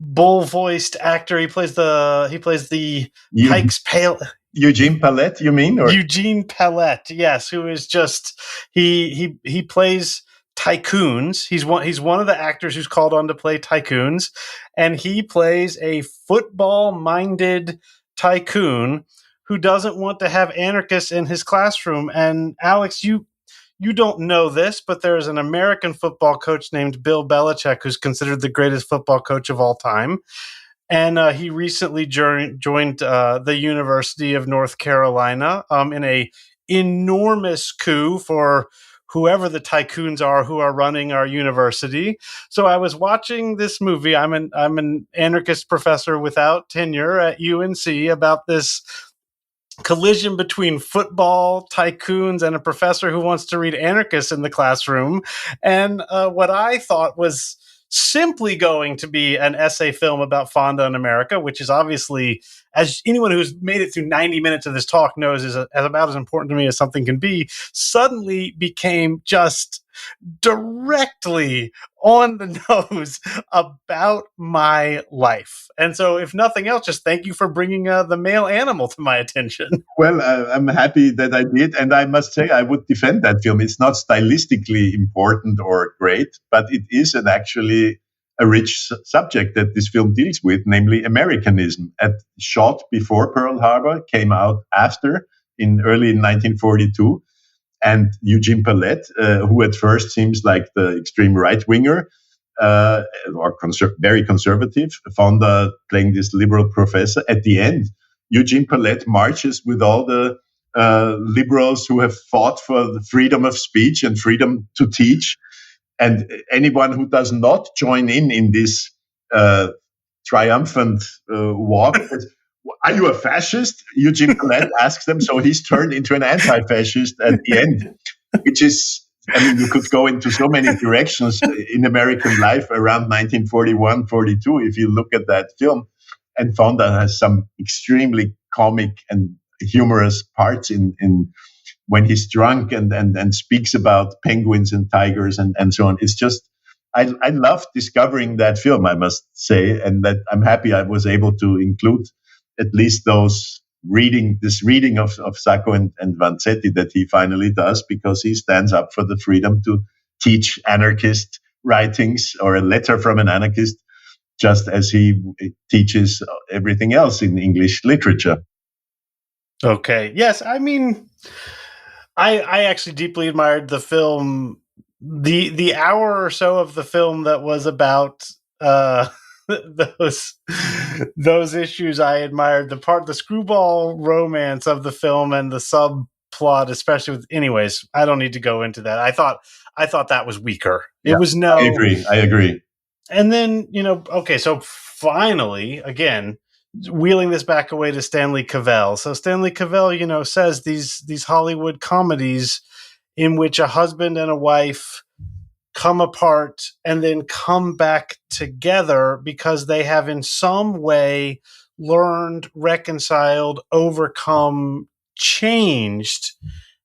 Speaker 1: bull-voiced actor, he plays the Pike's Pale.
Speaker 2: Eugene Pallette, you mean? Or?
Speaker 1: Eugene Pallette, yes, who is just he plays tycoons. He's one of the actors who's called on to play tycoons, and he plays a football-minded tycoon who doesn't want to have anarchists in his classroom. And Alex, you don't know this, but there's an American football coach named Bill Belichick who's considered the greatest football coach of all time. And he recently joined the University of North Carolina in a enormous coup for whoever the tycoons are who are running our university. So I was watching this movie. I'm an anarchist professor without tenure at UNC about this collision between football tycoons and a professor who wants to read anarchists in the classroom. And what I thought was simply going to be an essay film about Fonda in America, which is obviously, as anyone who's made it through 90 minutes of this talk knows, is about as important to me as something can be, suddenly became just directly on the nose about my life. And so, if nothing else, just thank you for bringing The Male Animal to my attention.
Speaker 2: Well, I'm happy that I did. And I must say, I would defend that film. It's not stylistically important or great, but it is an actually a rich subject that this film deals with, namely Americanism. Shot before Pearl Harbor, came out after, in early 1942. And Eugene Pallette, who at first seems like the extreme right-winger, or very conservative, Fonda playing this liberal professor. At the end, Eugene Pallette marches with all the liberals who have fought for the freedom of speech and freedom to teach. And anyone who does not join in this triumphant walk, are you a fascist? Eugene Pallette asks them. So he's turned into an anti-fascist at the end, which is, I mean, you could go into so many directions in American life around 1941, 42, if you look at that film. And Fonda has some extremely comic and humorous parts in when he's drunk and speaks about penguins and tigers and so on. It's just, I love discovering that film, I must say, and that I'm happy I was able to include at least this reading of Sacco and Vanzetti that he finally does, because he stands up for the freedom to teach anarchist writings, or a letter from an anarchist, just as he teaches everything else in English literature.
Speaker 1: Okay. Yes. I mean, I actually deeply admired the film, the hour or so of the film that was about those issues. I admired the screwball romance of the film and the subplot, especially with. Anyways, I don't need to go into that. I thought that was weaker.
Speaker 2: Yeah,
Speaker 1: it was no.
Speaker 2: I agree.
Speaker 1: And then okay, so finally, again, wheeling this back away to Stanley Cavell. So Stanley Cavell, says these Hollywood comedies in which a husband and a wife come apart and then come back together because they have in some way learned, reconciled, overcome, changed.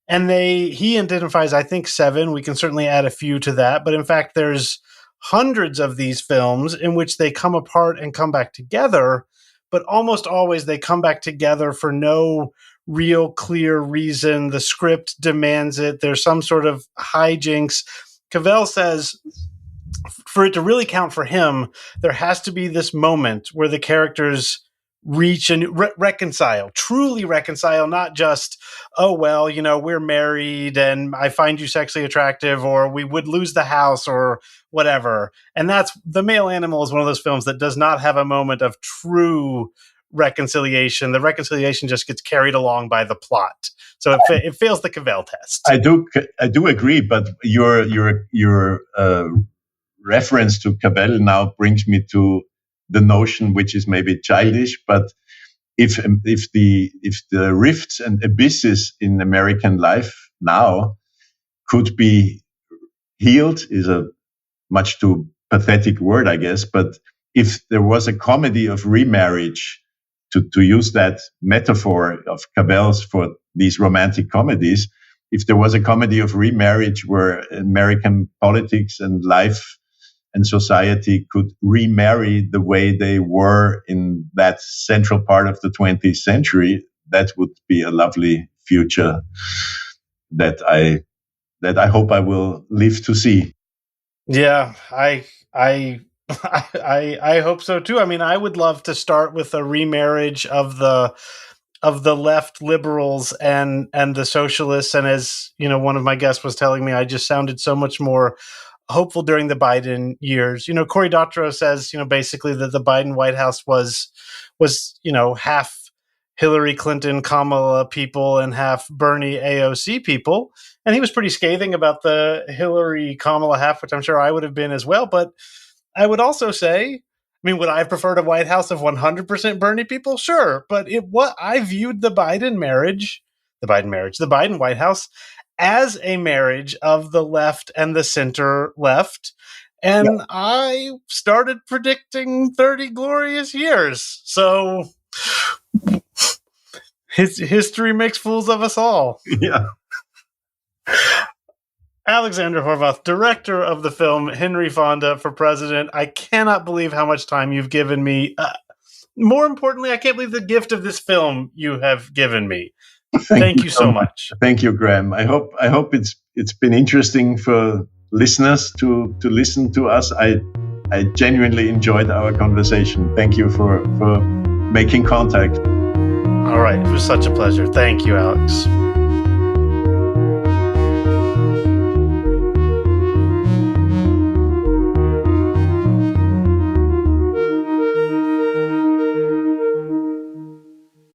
Speaker 1: And he identifies, I think, 7. We can certainly add a few to that. But in fact, there's hundreds of these films in which they come apart and come back together. But almost always they come back together for no real clear reason. The script demands it. There's some sort of hijinks. Cavell says for it to really count for him, there has to be this moment where the characters reach and reconcile, truly reconcile, not just, oh, well, we're married and I find you sexually attractive, or we would lose the house or whatever. And that's The Male Animal is one of those films that does not have a moment of true reconciliation. The reconciliation just gets carried along by the plot. So it fails the Cavell test.
Speaker 2: I do agree, but your reference to Cavell now brings me to the notion, which is maybe childish, but if the rifts and abysses in American life now could be healed, is a much too pathetic word, I guess. But if there was a comedy of remarriage, to use that metaphor of Cavell's for these romantic comedies, if there was a comedy of remarriage where American politics and life and society could remarry the way they were in that central part of the 20th century, that would be a lovely future that I hope I will live to see.
Speaker 1: Yeah, I hope so too. I mean, I would love to start with a remarriage of the left liberals and the socialists. And as one of my guests was telling me, I just sounded so much more hopeful during the Biden years. Cory Doctorow says, basically that the Biden White House was half Hillary Clinton, Kamala people and half Bernie AOC people. And he was pretty scathing about the Hillary Kamala half, which I'm sure I would have been as well. But I would also say, would I have preferred a White House of 100% Bernie people? Sure. But I viewed the Biden White House as a marriage of the left and the center left. And yeah. I started predicting 30 glorious years. So history makes fools of us all.
Speaker 2: Yeah.
Speaker 1: Alexander Horwath, director of the film Henry Fonda for President. I cannot believe how much time you've given me. More importantly, I can't believe the gift of this film you have given me. Thank you so much.
Speaker 2: Thank you, Graham. I hope it's been interesting for listeners to listen to us. I genuinely enjoyed our conversation. Thank you for making contact.
Speaker 1: All right. It was such a pleasure. Thank you, Alex.